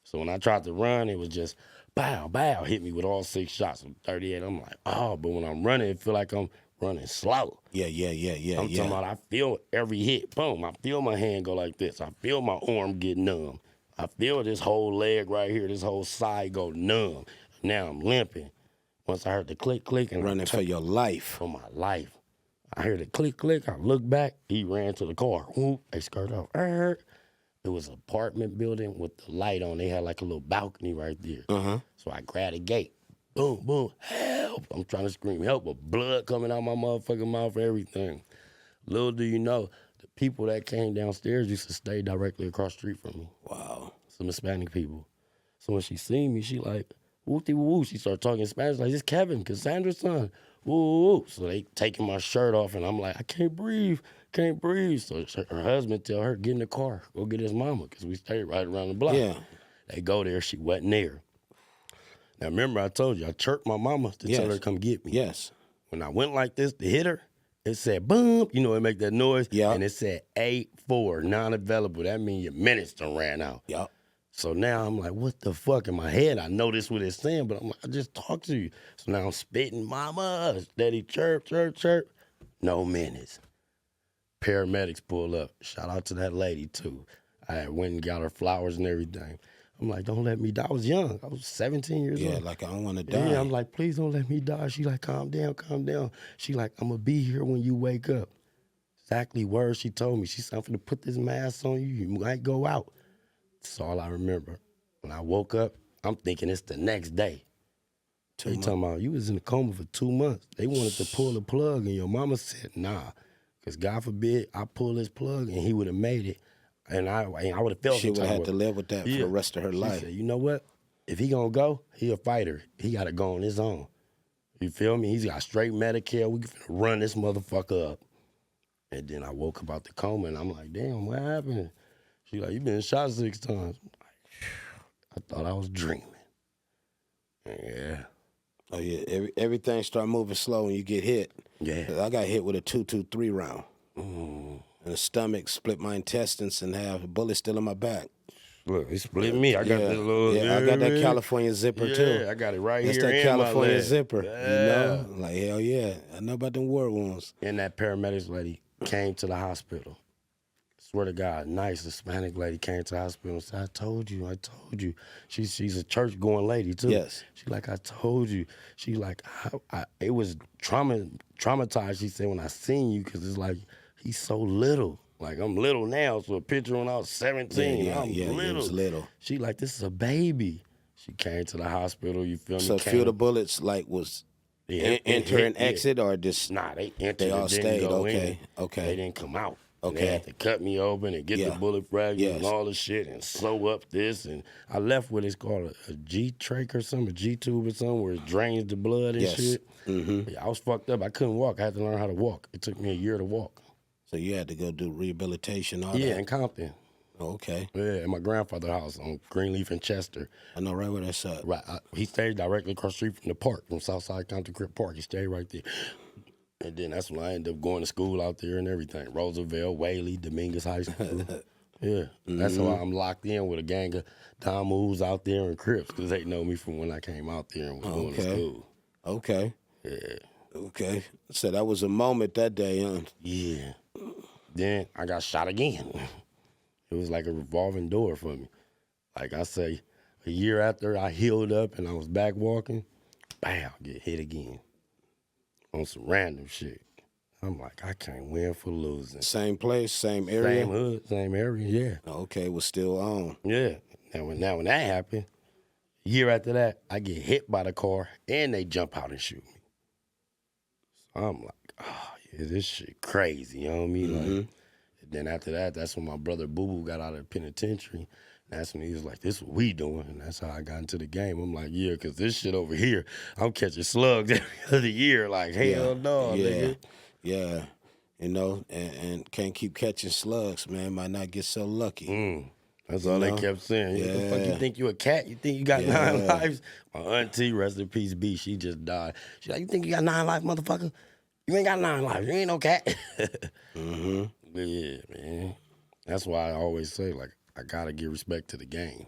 So when I tried to run, it was just bow, bow, hit me with all 6 shots of 38. I'm like, oh, but when I'm running, it feel like I'm running slow. Yeah. I'm talking about I feel every hit. Boom. I feel my hand go like this. I feel my arm get numb. I feel this whole leg right here, this whole side go numb. Now I'm limping. Once I heard the click, and running for your life. For my life. I hear the click, click. I look back. He ran to the car. Whoop, they skirt off. It was an apartment building with the light on. They had like a little balcony right there. So I grabbed the gate. Boom, boom, help. I'm trying to scream help, but blood coming out my motherfucking mouth, everything. Little do you know, the people that came downstairs used to stay directly across the street from me. Wow. Some Hispanic people. So when she seen me, she like, woo-de-woo. She started talking Spanish like, it's Kevin, Cassandra's son. Woo-woo. So they taking my shirt off, and I'm like, I can't breathe. So her husband tell her, get in the car, go get his mama, because we stayed right around the block. Yeah. They go there, she wasn't there. Now remember I told you, I chirped my mama to tell her to come get me. Yes. When I went like this to hit her, it said boom, you know, it make that noise. Yeah. And it said 8-4, non-available. That means your minutes done ran out. Yep. So now I'm like, what the fuck in my head? I know this what it's saying, but I'm like, I just talked to you. So now I'm spitting, mama, steady chirp, chirp, chirp. No minutes. Paramedics pull up. Shout out to that lady too. I went and got her flowers and everything. I'm like, don't let me die. I was young. I was 17 years old. Yeah, like I don't want to die. Yeah, I'm like, please don't let me die. She like, calm down, calm down. She like, I'm going to be here when you wake up. Exactly words she told me. She said, I'm going to put this mask on you. You might go out. That's all I remember. When I woke up, I'm thinking it's the next day. They talking about, you was in a coma for 2 months. They wanted to pull the plug, and your mama said, nah. Because God forbid I pull this plug, and he would have made it. And I would have felt She would have had to live with that for the rest of her life. She said, you know what? If he gonna go, he a fighter. He gotta go on his own. You feel me? He's got straight Medicare. We can run this motherfucker up. And then I woke up out the coma, and I'm like, damn, what happened? She like, you been shot 6 times. I'm like, I thought I was dreaming. Yeah. Oh yeah, everything start moving slow when you get hit. Yeah. I got hit with a .223 round. And the stomach split my intestines in half. The bullet still in my back. Look, it split me. I got this little. Yeah, I got that California zipper too. Yeah, I got it right That's here. that in California my leg. zipper. Yeah. You know, like hell yeah. I know about them war wounds. And that paramedics lady came to the hospital. Swear to God, nice Hispanic lady came to the hospital and said, I told you. She's a church going lady too. Yes. She like, I told you. She like, it was traumatized. She said when I seen you, because it's like he's so little. Like I'm little now, so a picture when I was 17. I'm little. He was little. She like, this is a baby. She came to the hospital. You feel me? So a few of the bullets like was enter and exit or just nah, they entered. They all didn't stayed. go Okay. in. Okay. They didn't come out. Okay. They had to cut me open and get the bullet fragments and all the shit and sew up this. And I left what it's called a G-trach or something, a G-tube or something, where it drains the blood and shit. Yeah, I was fucked up. I couldn't walk. I had to learn how to walk. It took me a year to walk. So you had to go do rehabilitation, all Yeah, that? in Compton. Oh, okay. Yeah, at my grandfather's house on Greenleaf and Chester. I know right where that's at. Right, he stayed directly across the street from the park, from Southside Compton Crip Park. He stayed right there. And then that's when I ended up going to school out there and everything. Roosevelt, Whaley, Dominguez High School. Yeah, that's why I'm locked in with a gang of Don moves out there and Crips, because they know me from when I came out there and was going to school. Okay. Yeah. Okay. So that was a moment that day, huh? Yeah. Then I got shot again. It was like a revolving door for me. Like I say, a year after I healed up and I was back walking, bam, get hit again. On some random shit. I'm like, I can't win for losing. Same place, same area? Same hood, same area, yeah. Okay, was still on. Yeah. Now when that happened, a year after that, I get hit by the car and they jump out and shoot me. So I'm like, oh, yeah, this shit crazy, you know what I mean? Like, and then after that, that's when my brother Boo Boo got out of the penitentiary. That's when he was like, this what we doing. And that's how I got into the game. I'm like, yeah, because this shit over here, I'm catching slugs every other year. Like, hell no, nigga. Yeah. You know, and can't keep catching slugs, man. Might not get so lucky. That's all they kept saying. What the fuck, you think you a cat? You think you got 9 lives? My auntie, rest in peace, B, she just died. She like, you think you got 9 lives, motherfucker? You ain't got 9 lives. You ain't no cat. Yeah, man. That's why I always say, like, I gotta give respect to the game.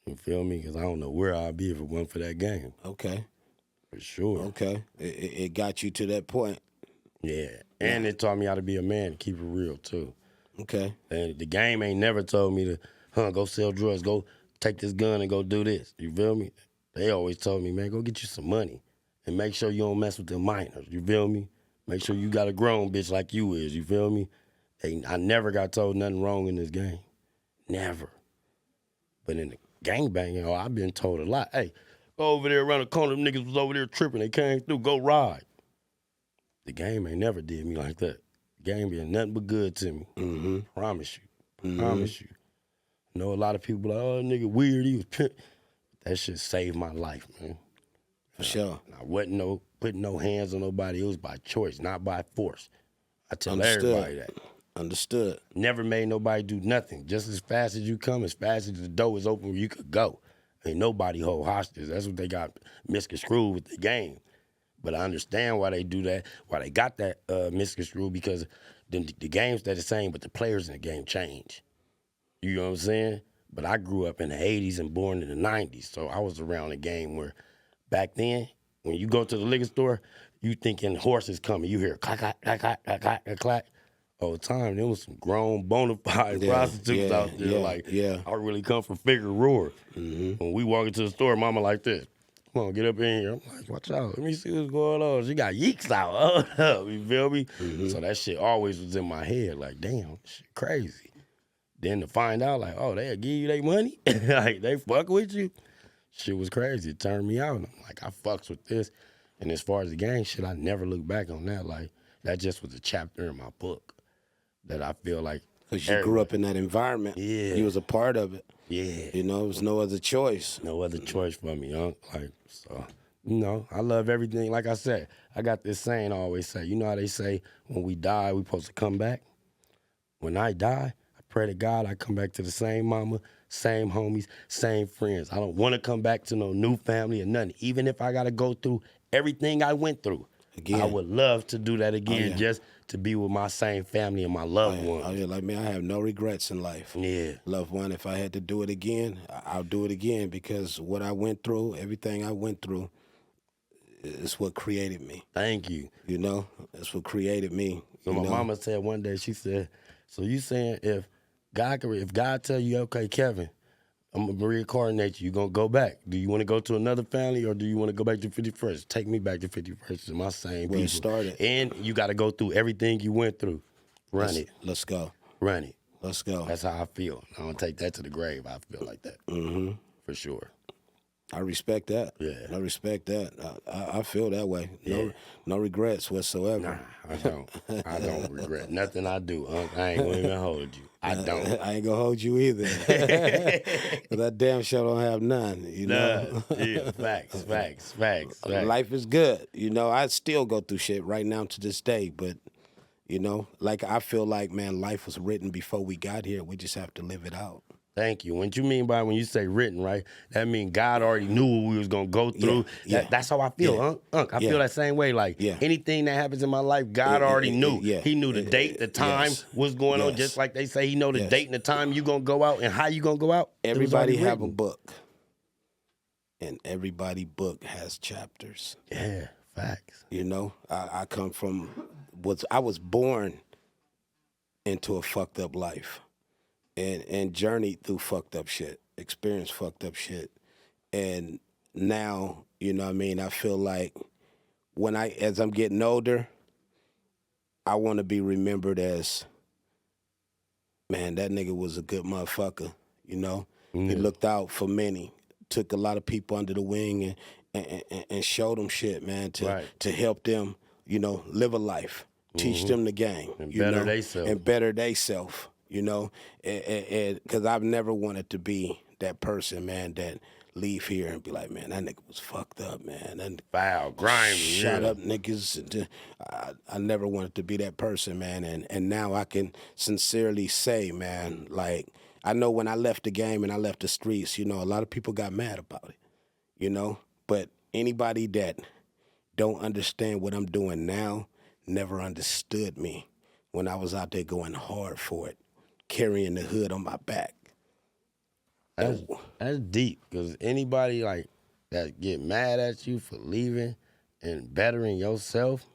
You feel me? Because I don't know where I'd be if it wasn't for that game. Okay. For sure. Okay. It got you to that point. Yeah. And it taught me how to be a man, to keep it real, too. Okay. And the game ain't never told me to, go sell drugs, go take this gun and go do this. You feel me? They always told me, man, go get you some money and make sure you don't mess with the minors. You feel me? Make sure you got a grown bitch like you is. You feel me? I never got told nothing wrong in this game. Never. But in the gangbanging, I've been told a lot. Hey, go over there around the corner. Them niggas was over there tripping. They came through. Go ride. The game ain't never did me like that. The game been nothing but good to me. Mm-hmm. Promise you. Mm-hmm. Promise you. I know a lot of people like, oh, nigga weird. He was pimp. That shit saved my life, man. For sure. I wasn't putting no hands on nobody. It was by choice, not by force. I tell Understood. everybody that. Understood. Never made nobody do nothing. Just as fast as you come, as fast as the door is open where you could go. Ain't nobody hold hostage. That's what they got misconstrued with the game. But I understand why they do that, why they got that misconstrued, because the game's that the same, but the players in the game change. You know what I'm saying? But I grew up in the 80s and born in the 90s, so I was around a game where back then, when you go to the liquor store, you thinking horses coming. You hear clack, clack, clack, clack, clack, clack, clack. All the time, there was some grown, bona fide prostitutes out there. I really come from Figueroa. Mm-hmm. When we walk into the store, mama like this. Come on, get up in here. I'm like, watch out. Let me see what's going on. She got yeeks out. Hold up. You feel me? Mm-hmm. So that shit always was in my head. Like, damn, shit crazy. Then to find out, like, oh, they'll give you their money? Like, they fuck with you? Shit was crazy. It turned me out. And I'm like, I fucks with this. And as far as the gang shit, I never look back on that. Like, that just was a chapter in my book that I feel like. Because you grew up in that environment. Yeah. You was a part of it. Yeah. You know, it was no other choice. No other choice for me, Like, so, you know, I love everything. Like I said, I got this saying I always say. You know how they say when we die, we supposed to come back? When I die, I pray to God I come back to the same mama, same homies, same friends. I don't want to come back to no new family or nothing. Even if I got to go through everything I went through, again. I would love to do that again, just to be with my same family and my loved ones. Oh, yeah, like me, I have no regrets in life. Yeah. Loved one, if I had to do it again, I'll do it again, because what I went through, everything I went through, is what created me. Thank you. You know, that's what created me. So my mama said one day, she said, so you saying if God tell you, okay, Kevin, I'm going to reincarnate you going to go back. Do you want to go to another family, or do you want to go back to 51st? Take me back to 51st to my same people. It started. And you got to go through everything you went through. Let's go. Run it. Let's go. That's how I feel. I'm going to take that to the grave. I feel like that. Mm-hmm. For sure. I respect that. Yeah. I respect that. I feel that way. No regrets whatsoever. Nah, I don't regret nothing I do. I ain't going to even hold you. I don't. I ain't going to hold you either. That damn show don't have none, you know? Yeah, facts. Life is good. You know, I still go through shit right now to this day, but, you know, like I feel like, man, life was written before we got here. We just have to live it out. Thank you. What you mean by when you say written, right? That means God already knew what we was going to go through. That's how I feel, Unc. I feel that same way. Like, anything that happens in my life, God already knew. He knew the date, the time, what's going on. Just like they say, he know the date and the time you going to go out and how you going to go out. Everybody have a book. And everybody book has chapters. Yeah, facts. You know, I come from, I was born into a fucked up life. And journeyed through fucked up shit, experienced fucked up shit. And now, you know what I mean, I feel like as I'm getting older, I want to be remembered as, man, that nigga was a good motherfucker, you know? Mm-hmm. He looked out for many, took a lot of people under the wing and showed them shit, man, to help them, you know, live a life, teach them the game. And better theyself. And better theyself. You know, because I've never wanted to be that person, man, that leave here and be like, man, that nigga was fucked up, man. And foul, grimy, shot up niggas. I never wanted to be that person, man. And now I can sincerely say, man, like, I know when I left the game and I left the streets, you know, a lot of people got mad about it, you know. But anybody that don't understand what I'm doing now never understood me when I was out there going hard for it, carrying the hood on my back. That's deep, because anybody like that get mad at you for leaving and bettering yourself,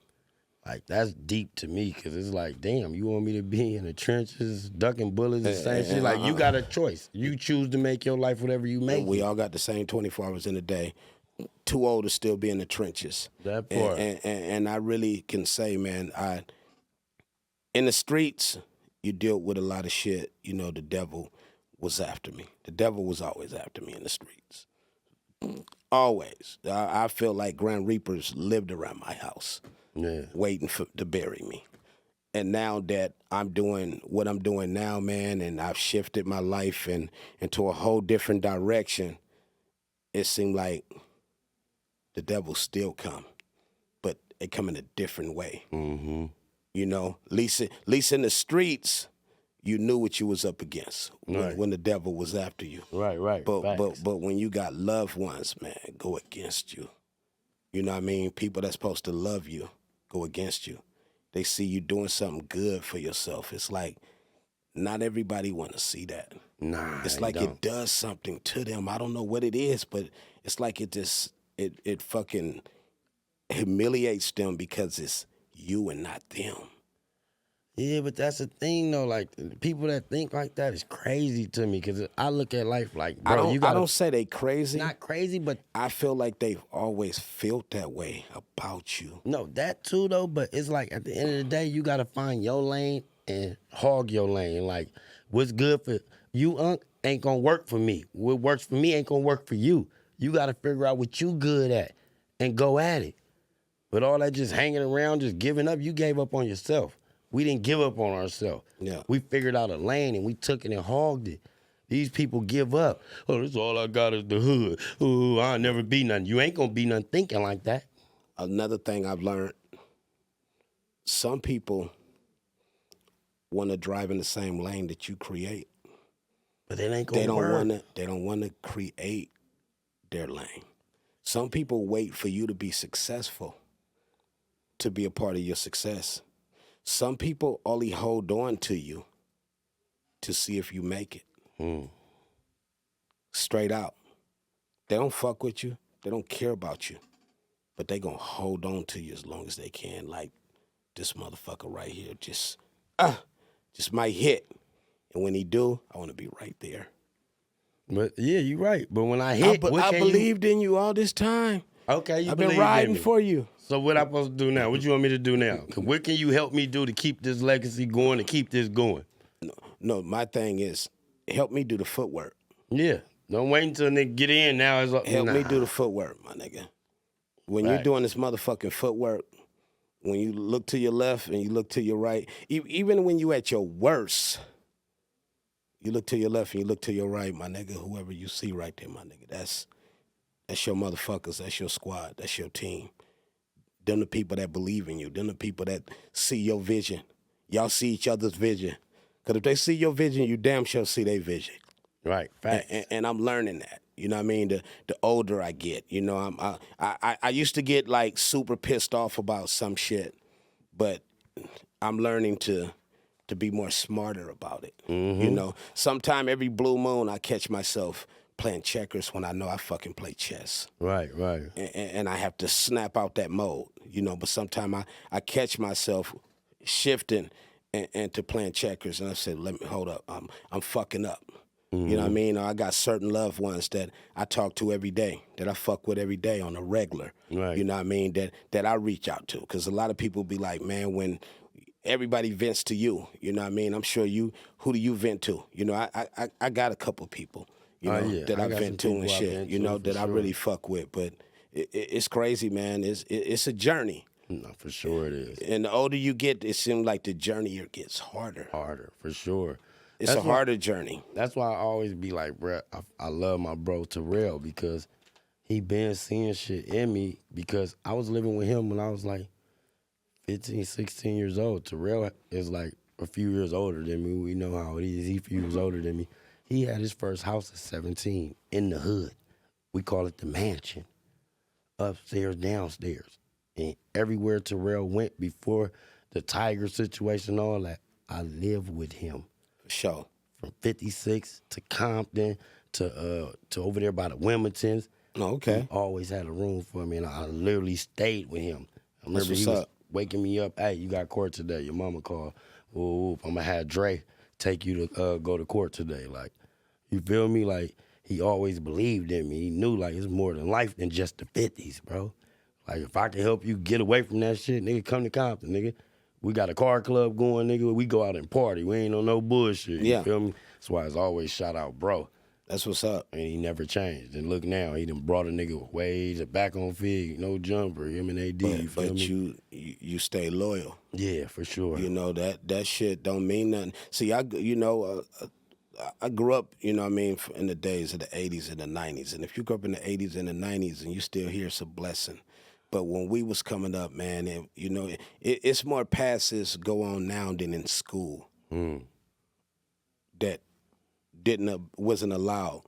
like that's deep to me, because it's like, damn, you want me to be in the trenches, ducking bullets and saying shit? Like, you got a choice. You choose to make your life whatever you make. We all got the same 24 hours in a day. too old to still be in the trenches. That part. And I really can say, man, in the streets, you deal with a lot of shit. You know, the devil was after me. The devil was always after me in the streets. Always. I feel like Grand Reapers lived around my house, waiting to bury me. And now that I'm doing what I'm doing now, man, and I've shifted my life into a whole different direction, it seemed like the devil still come, but it come in a different way. Mm-hmm. You know, at least in the streets, you knew what you was up against when the devil was after you. Right. But when you got loved ones, man, go against you. You know what I mean? People that's supposed to love you go against you. They see you doing something good for yourself. It's like not everybody want to see that. Nah, it's like it does something to them. I don't know what it is, but it's like it fucking humiliates them because it's you and not them. Yeah, but that's the thing though. Like people that think like that is crazy to me because I look at life like, bro, I don't say they crazy. Not crazy, but I feel like they've always felt that way about you. No, that too though. But it's like at the end of the day, you gotta find your lane and hog your lane. Like what's good for you, Unc, ain't gonna work for me. What works for me ain't gonna work for you. You gotta figure out what you good at and go at it. But all that just hanging around, just giving up, you gave up on yourself. We didn't give up on ourselves. Yeah. We figured out a lane and we took it and hogged it. These people give up. Oh, this all I got is the hood. Oh, I'll never be nothing. You ain't gonna be nothing thinking like that. Another thing I've learned, some people want to drive in the same lane that you create. But it ain't gonna work. They don't want to create their lane. Some people wait for you to be successful to be a part of your success. Some people only hold on to you to see if you make it. Straight out. They don't fuck with you. They don't care about you. But they gonna hold on to you as long as they can. Like this motherfucker right here just might hit. And when he do, I want to be right there. But yeah, you're right. But when I hit, I believed in you all this time. Okay, I've been riding for you. So what I supposed to do now? What you want me to do now? What can you help me do to keep this legacy going and keep this going? No, my thing is help me do the footwork. Yeah. Don't wait until nigga get in now. Help me do the footwork, my nigga. When you're doing this motherfucking footwork, when you look to your left and you look to your right, even when you at your worst, you look to your left and you look to your right, my nigga, whoever you see right there, my nigga, that's your motherfuckers, that's your squad, that's your team. Them the people that believe in you. Them the people that see your vision. Y'all see each other's vision. Because if they see your vision, you damn sure see their vision. Right, facts. And I'm learning that. You know what I mean? The older I get, you know, I used to get like super pissed off about some shit, but I'm learning to be more smarter about it. You know, sometime every blue moon I catch myself playing checkers when I know I fucking play chess. Right. And I have to snap out that mode, you know, but sometimes I catch myself shifting and to playing checkers, and I said, hold up, I'm fucking up. You know what I mean? I got certain loved ones that I talk to every day, that I fuck with every day on a regular. Right. You know what I mean? That I reach out to. Because a lot of people be like, man, when everybody vents to you, you know what I mean? I'm sure who do you vent to? You know, I got a couple people, you know, that I vent to and shit, you know, that I really fuck with. But it's crazy, man. It's a journey. No, for sure it is. And the older you get, it seems like the journey gets harder. Harder, for sure. It's a harder journey. That's why I always be like, bro, I love my bro T-Rell because he been seeing shit in me because I was living with him when I was like 15, 16 years old. T-Rell is like a few years older than me. We know how it is. He's a few years older than me. He had his first house at 17 in the hood. We call it the mansion. Upstairs, downstairs. And everywhere T-Rell went before the Tiger situation and all that, I lived with him. Sure. From 56 to Compton to over there by the Wilmingtons. Oh, okay. He always had a room for me, and I literally stayed with him. I remember he was waking me up. Hey, you got court today. Your mama called. Ooh, I'm gonna have Dre take you to go to court today. Like, you feel me? Like, he always believed in me. He knew like it's more than life than just the 50s, bro. Like if I can help you get away from that shit, nigga, come to Compton, nigga. We got a car club going, nigga. We go out and party. We ain't on no bullshit. You feel me? That's why it's always shout out, bro. That's what's up. And he never changed. And look now, he done brought a nigga ways back on Fig, no jumper, him and AD. But you stay loyal. Yeah, for sure. You know that shit don't mean nothing. See, I grew up, you know what I mean, in the days of the 80s and the 90s. And if you grew up in the 80s and the 90s and you still here, it's a blessing. But when we was coming up, man, it's more passes go on now than in school that wasn't allowed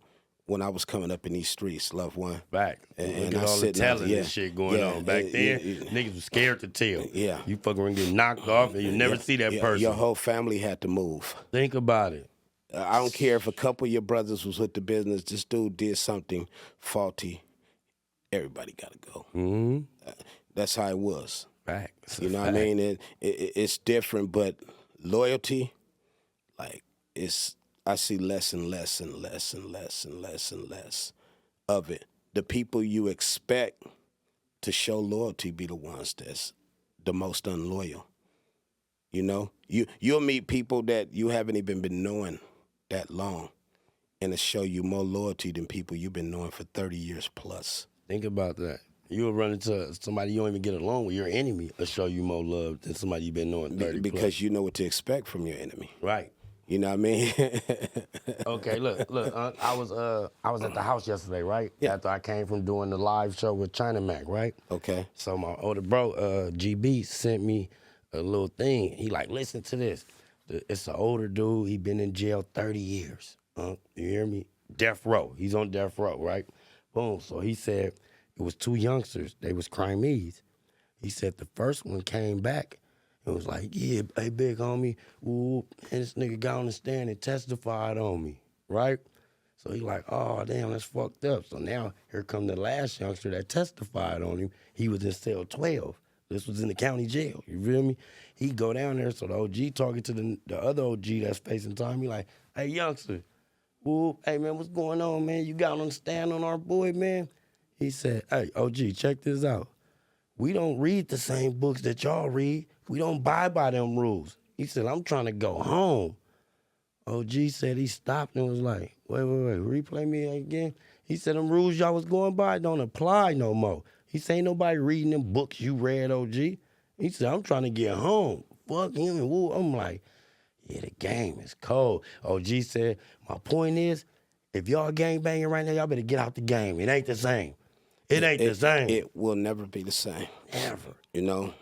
when I was coming up in these streets, loved one. Back. And look at all the talent and shit going on. Back then, niggas was scared to tell. Yeah. You fucking gonna get knocked off and you never see that person. Your whole family had to move. Think about it. I don't care if a couple of your brothers was with the business. This dude did something faulty. Everybody got to go. Mm-hmm. That's how it was. Right. You know what I mean? It's different, but loyalty, like, I see less and less and less and less and less and less of it. The people you expect to show loyalty be the ones that's the most unloyal. You know? You'll meet people that you haven't even been knowing that long and to show you more loyalty than people you've been knowing for 30 years plus. Think about that. You'll run into somebody you don't even get along with, your enemy, will show you more love than somebody you've been knowing 30 Because plus. you know what to expect from your enemy. Right. You know what I mean? Okay, look. I was at the house yesterday, right? Yeah. After I came from doing the live show with China Mac, right? Okay. So my older bro, GB, sent me a little thing. He like, listen to this. It's an older dude. He been in jail 30 years. You hear me? Death row. He's on death row, right? Boom. So he said it was two youngsters. They was crimees. He said the first one came back and was like, yeah, hey, big homie, whoop. And this nigga got on the stand and testified on me, right? So he like, oh, damn, that's fucked up. So now here come the last youngster that testified on him. He was in cell 12. This was in the county jail. You feel me? He go down there, so the OG talking to the other OG that's facing time. He like, hey, youngster, whoop, hey, man, what's going on, man? You got on the stand on our boy, man? He said, hey, OG, check this out. We don't read the same books that y'all read. We don't abide by them rules. He said, I'm trying to go home. OG said he stopped and was like, wait, replay me again. He said, them rules y'all was going by don't apply no more. He said, ain't nobody reading them books you read, OG. He said, I'm trying to get home. Fuck him and woo. I'm like, yeah, the game is cold. OG said, my point is, if y'all gangbanging right now, y'all better get out the game. It ain't the same. It ain't the same. It will never be the same. Never. You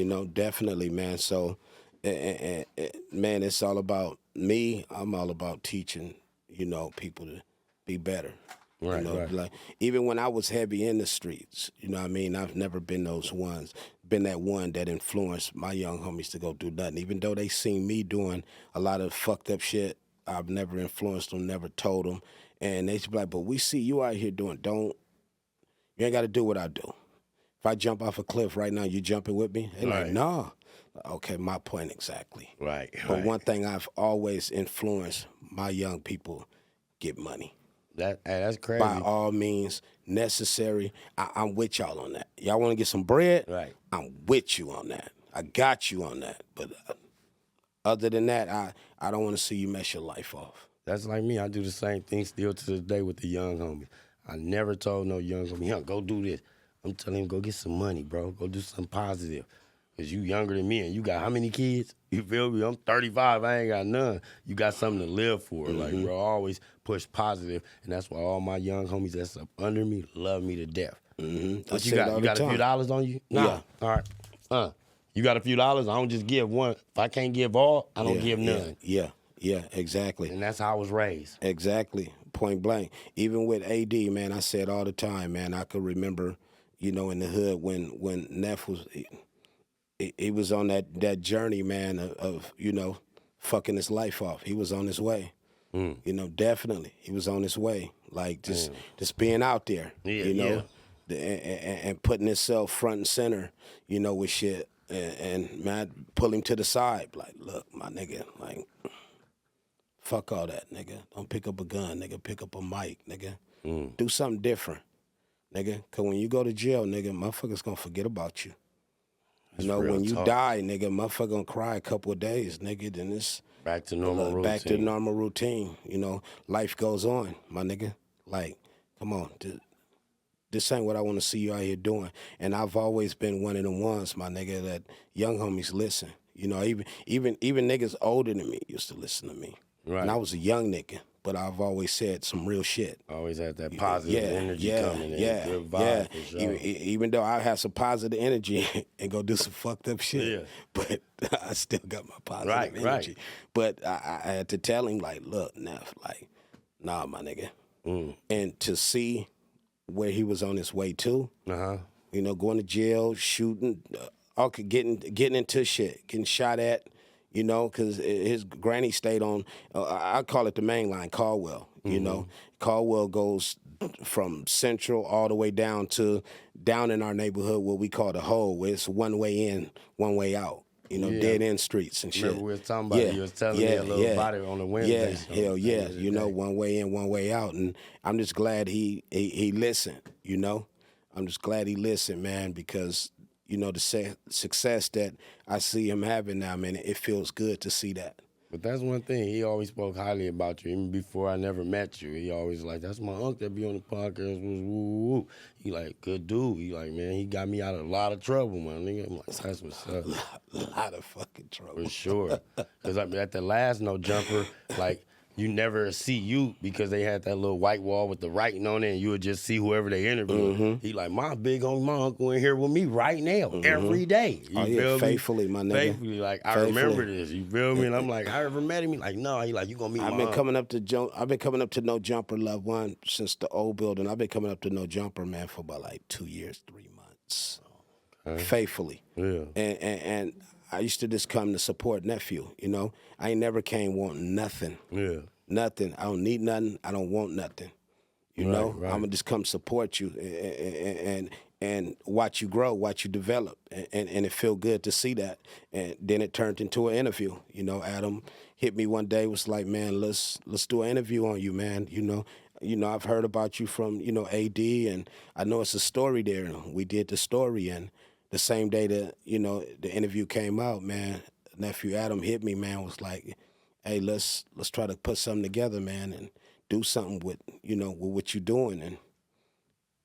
know, definitely, man. So, man, it's all about me. I'm all about teaching, people to be better. Right, right. Like, even when I was heavy in the streets, you know what I mean? I've never been been that one that influenced my young homies to go do nothing. Even though they seen me doing a lot of fucked up shit, I've never influenced them, never told them. And they should be like, but we see you out here you ain't got to do what I do. If I jump off a cliff right now, you jumping with me? They're like, nah. Okay, my point exactly. Right. But one thing I've always influenced my young people, get money. That's crazy. By all means necessary. I'm with y'all on that. Y'all want to get some bread? Right. I'm with you on that. I got you on that. But other than that, I don't want to see you mess your life off. That's like me. I do the same thing still to this day with the young homies. I never told no young homie, go do this. I'm telling him, go get some money, bro. Go do something positive. Because you younger than me and you got how many kids? You feel me? I'm 35. I ain't got none. You got something to live for. Mm-hmm. Like, bro, I always push positive, and that's why all my young homies that's up under me love me to death. Mm-hmm. What you got? You got a few dollars on you? Nah. Yeah. All right. You got a few dollars? I don't just give one. If I can't give all, I don't give none. Yeah, exactly. And that's how I was raised. Exactly. Point blank. Even with AD, man, I said all the time, man, I could remember, in the hood when Neff was... He was on that journey, man, of fucking his life off. He was on his way. Definitely. He was on his way. Like, just being out there, and putting himself front and center, with shit. And man, pull him to the side. Like, look, my nigga, like, Fuck all that, nigga. Don't pick up a gun, nigga. Pick up a mic, nigga. Do something different, nigga. Because when you go to jail, nigga, motherfuckers going to forget about you. You know, when you die, nigga, motherfucker going to cry a couple of days, nigga. Then it's back to normal routine. Back to normal routine. You know, life goes on, my nigga. Like, come on. This ain't what I want to see you out here doing. And I've always been one of the ones, my nigga, that young homies listen. You know, even niggas older than me used to listen to me. Right. And I was a young nigga, but I've always said some real shit. Always had that positive energy coming in. Good vibe, for sure. Even though I have some positive energy and go do some fucked up shit, but I still got my positive energy. Right. But I had to tell him, like, look, Neff, like, nah, my nigga. And to see where he was on his way to, you know, going to jail, shooting, getting into shit, getting shot at, you know, because his granny stayed on, I call it the main line, Caldwell, you know. Caldwell goes from Central all the way down in our neighborhood, what we call the hole, where it's one way in, one way out. You know, dead end streets and shit. Remember we was talking about it. You was telling me a little about it on the Wednesday. Hell yeah. You know, one way in, one way out. And I'm just glad he listened, you know. I'm just glad he listened, man, because, you know, the success that I see him having now, man, it feels good to see that. But that's one thing. He always spoke highly about you. Even before I never met you, he always like, that's my uncle that be on the podcast. Woo. He like, good dude. He like, man, he got me out of a lot of trouble, man. Nigga, I'm like, that's what's up. A lot of fucking trouble. For sure. Because I mean, at the last No Jumper, like, you never see you because they had that little white wall with the writing on it, and you would just see whoever they interviewed. He like, my big homie, my uncle in here with me right now, every day. You feel me? Faithfully, my nigga. Faithfully, like, I remember this. You feel me? And I'm like, I ever met him? He like, no. He like, you gonna meet my uncle. I've been coming up to No Jumper, Love One, since the old building. I've been coming up to No Jumper, man, for about like 2 years, 3 months. Okay. Faithfully. Yeah. And I used to just come to support nephew, you know. I ain't never came wanting nothing. Yeah. Nothing. I don't need nothing. I don't want nothing. You know? Right. I'm going to just come support you and watch you grow, watch you develop. And it feel good to see that. And then it turned into an interview. You know, Adam hit me one day, was like, man, let's do an interview on you, man. You know, I've heard about you from, you know, AD, and I know it's a story there. We did the story, and the same day that, you know, the interview came out, man, nephew Adam hit me, man, was like, hey, let's try to put something together, man, and do something with, you know, with what you're doing. And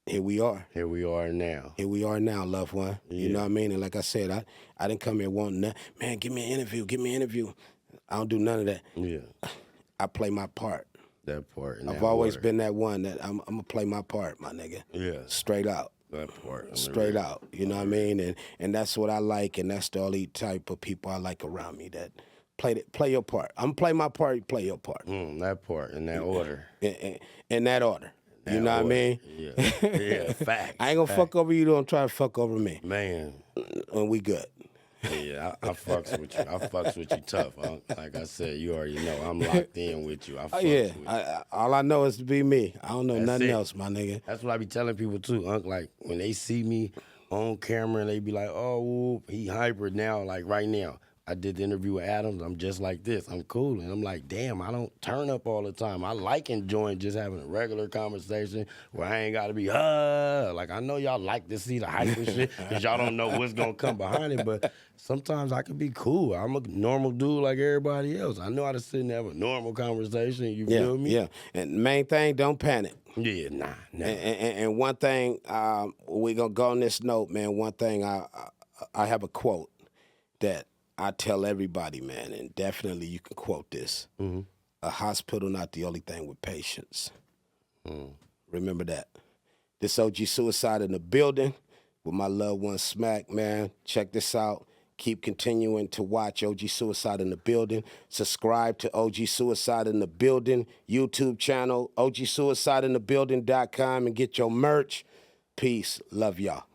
here we are. Here we are now. Here we are now, loved one. Yeah. You know what I mean? And like I said, I didn't come here wanting that. Man, give me an interview. I don't do none of that. Yeah. I play my part. That part. I've always been that one that I'm going to play my part, my nigga. Yeah. Straight out. That part. Straight out. You know what I mean? And that's what I like, and that's the only type of people I like around me that play your part. I'm going to play my part, you play your part. That part, in that order. In that order. You know what I mean? Yeah, fact. I ain't going to fuck over you, don't try to fuck over me. Man. And we good. Yeah, I fucks with you. I fucks with you tough. Like I said, you already know. I'm locked in with you. I fucks with you. All I know is to be me. I don't know nothing else, my nigga. That's what I be telling people too, Unc. Like when they see me on camera and they be like, oh, he hyper now, like right now. I did the interview with Adams. I'm just like this. I'm cool. And I'm like, damn, I don't turn up all the time. I like enjoying just having a regular conversation where I ain't got to be, like, I know y'all like to see the hype and shit because y'all don't know what's going to come behind it. But sometimes I can be cool. I'm a normal dude like everybody else. I know how to sit and have a normal conversation. You feel me? Yeah. And the main thing, don't panic. Yeah, nah. And one thing, we're going to go on this note, man. One thing, I have a quote that I tell everybody, man, and definitely you can quote this. A hospital not the only thing with patients. Remember that. This OG Suicide in the building with my loved one Smacc, man. Check this out. Keep continuing to watch OG Suicide in the building. Subscribe to OG Suicide in the Building YouTube channel, OGSuicideInTheBuilding.com, and get your merch. Peace. Love y'all.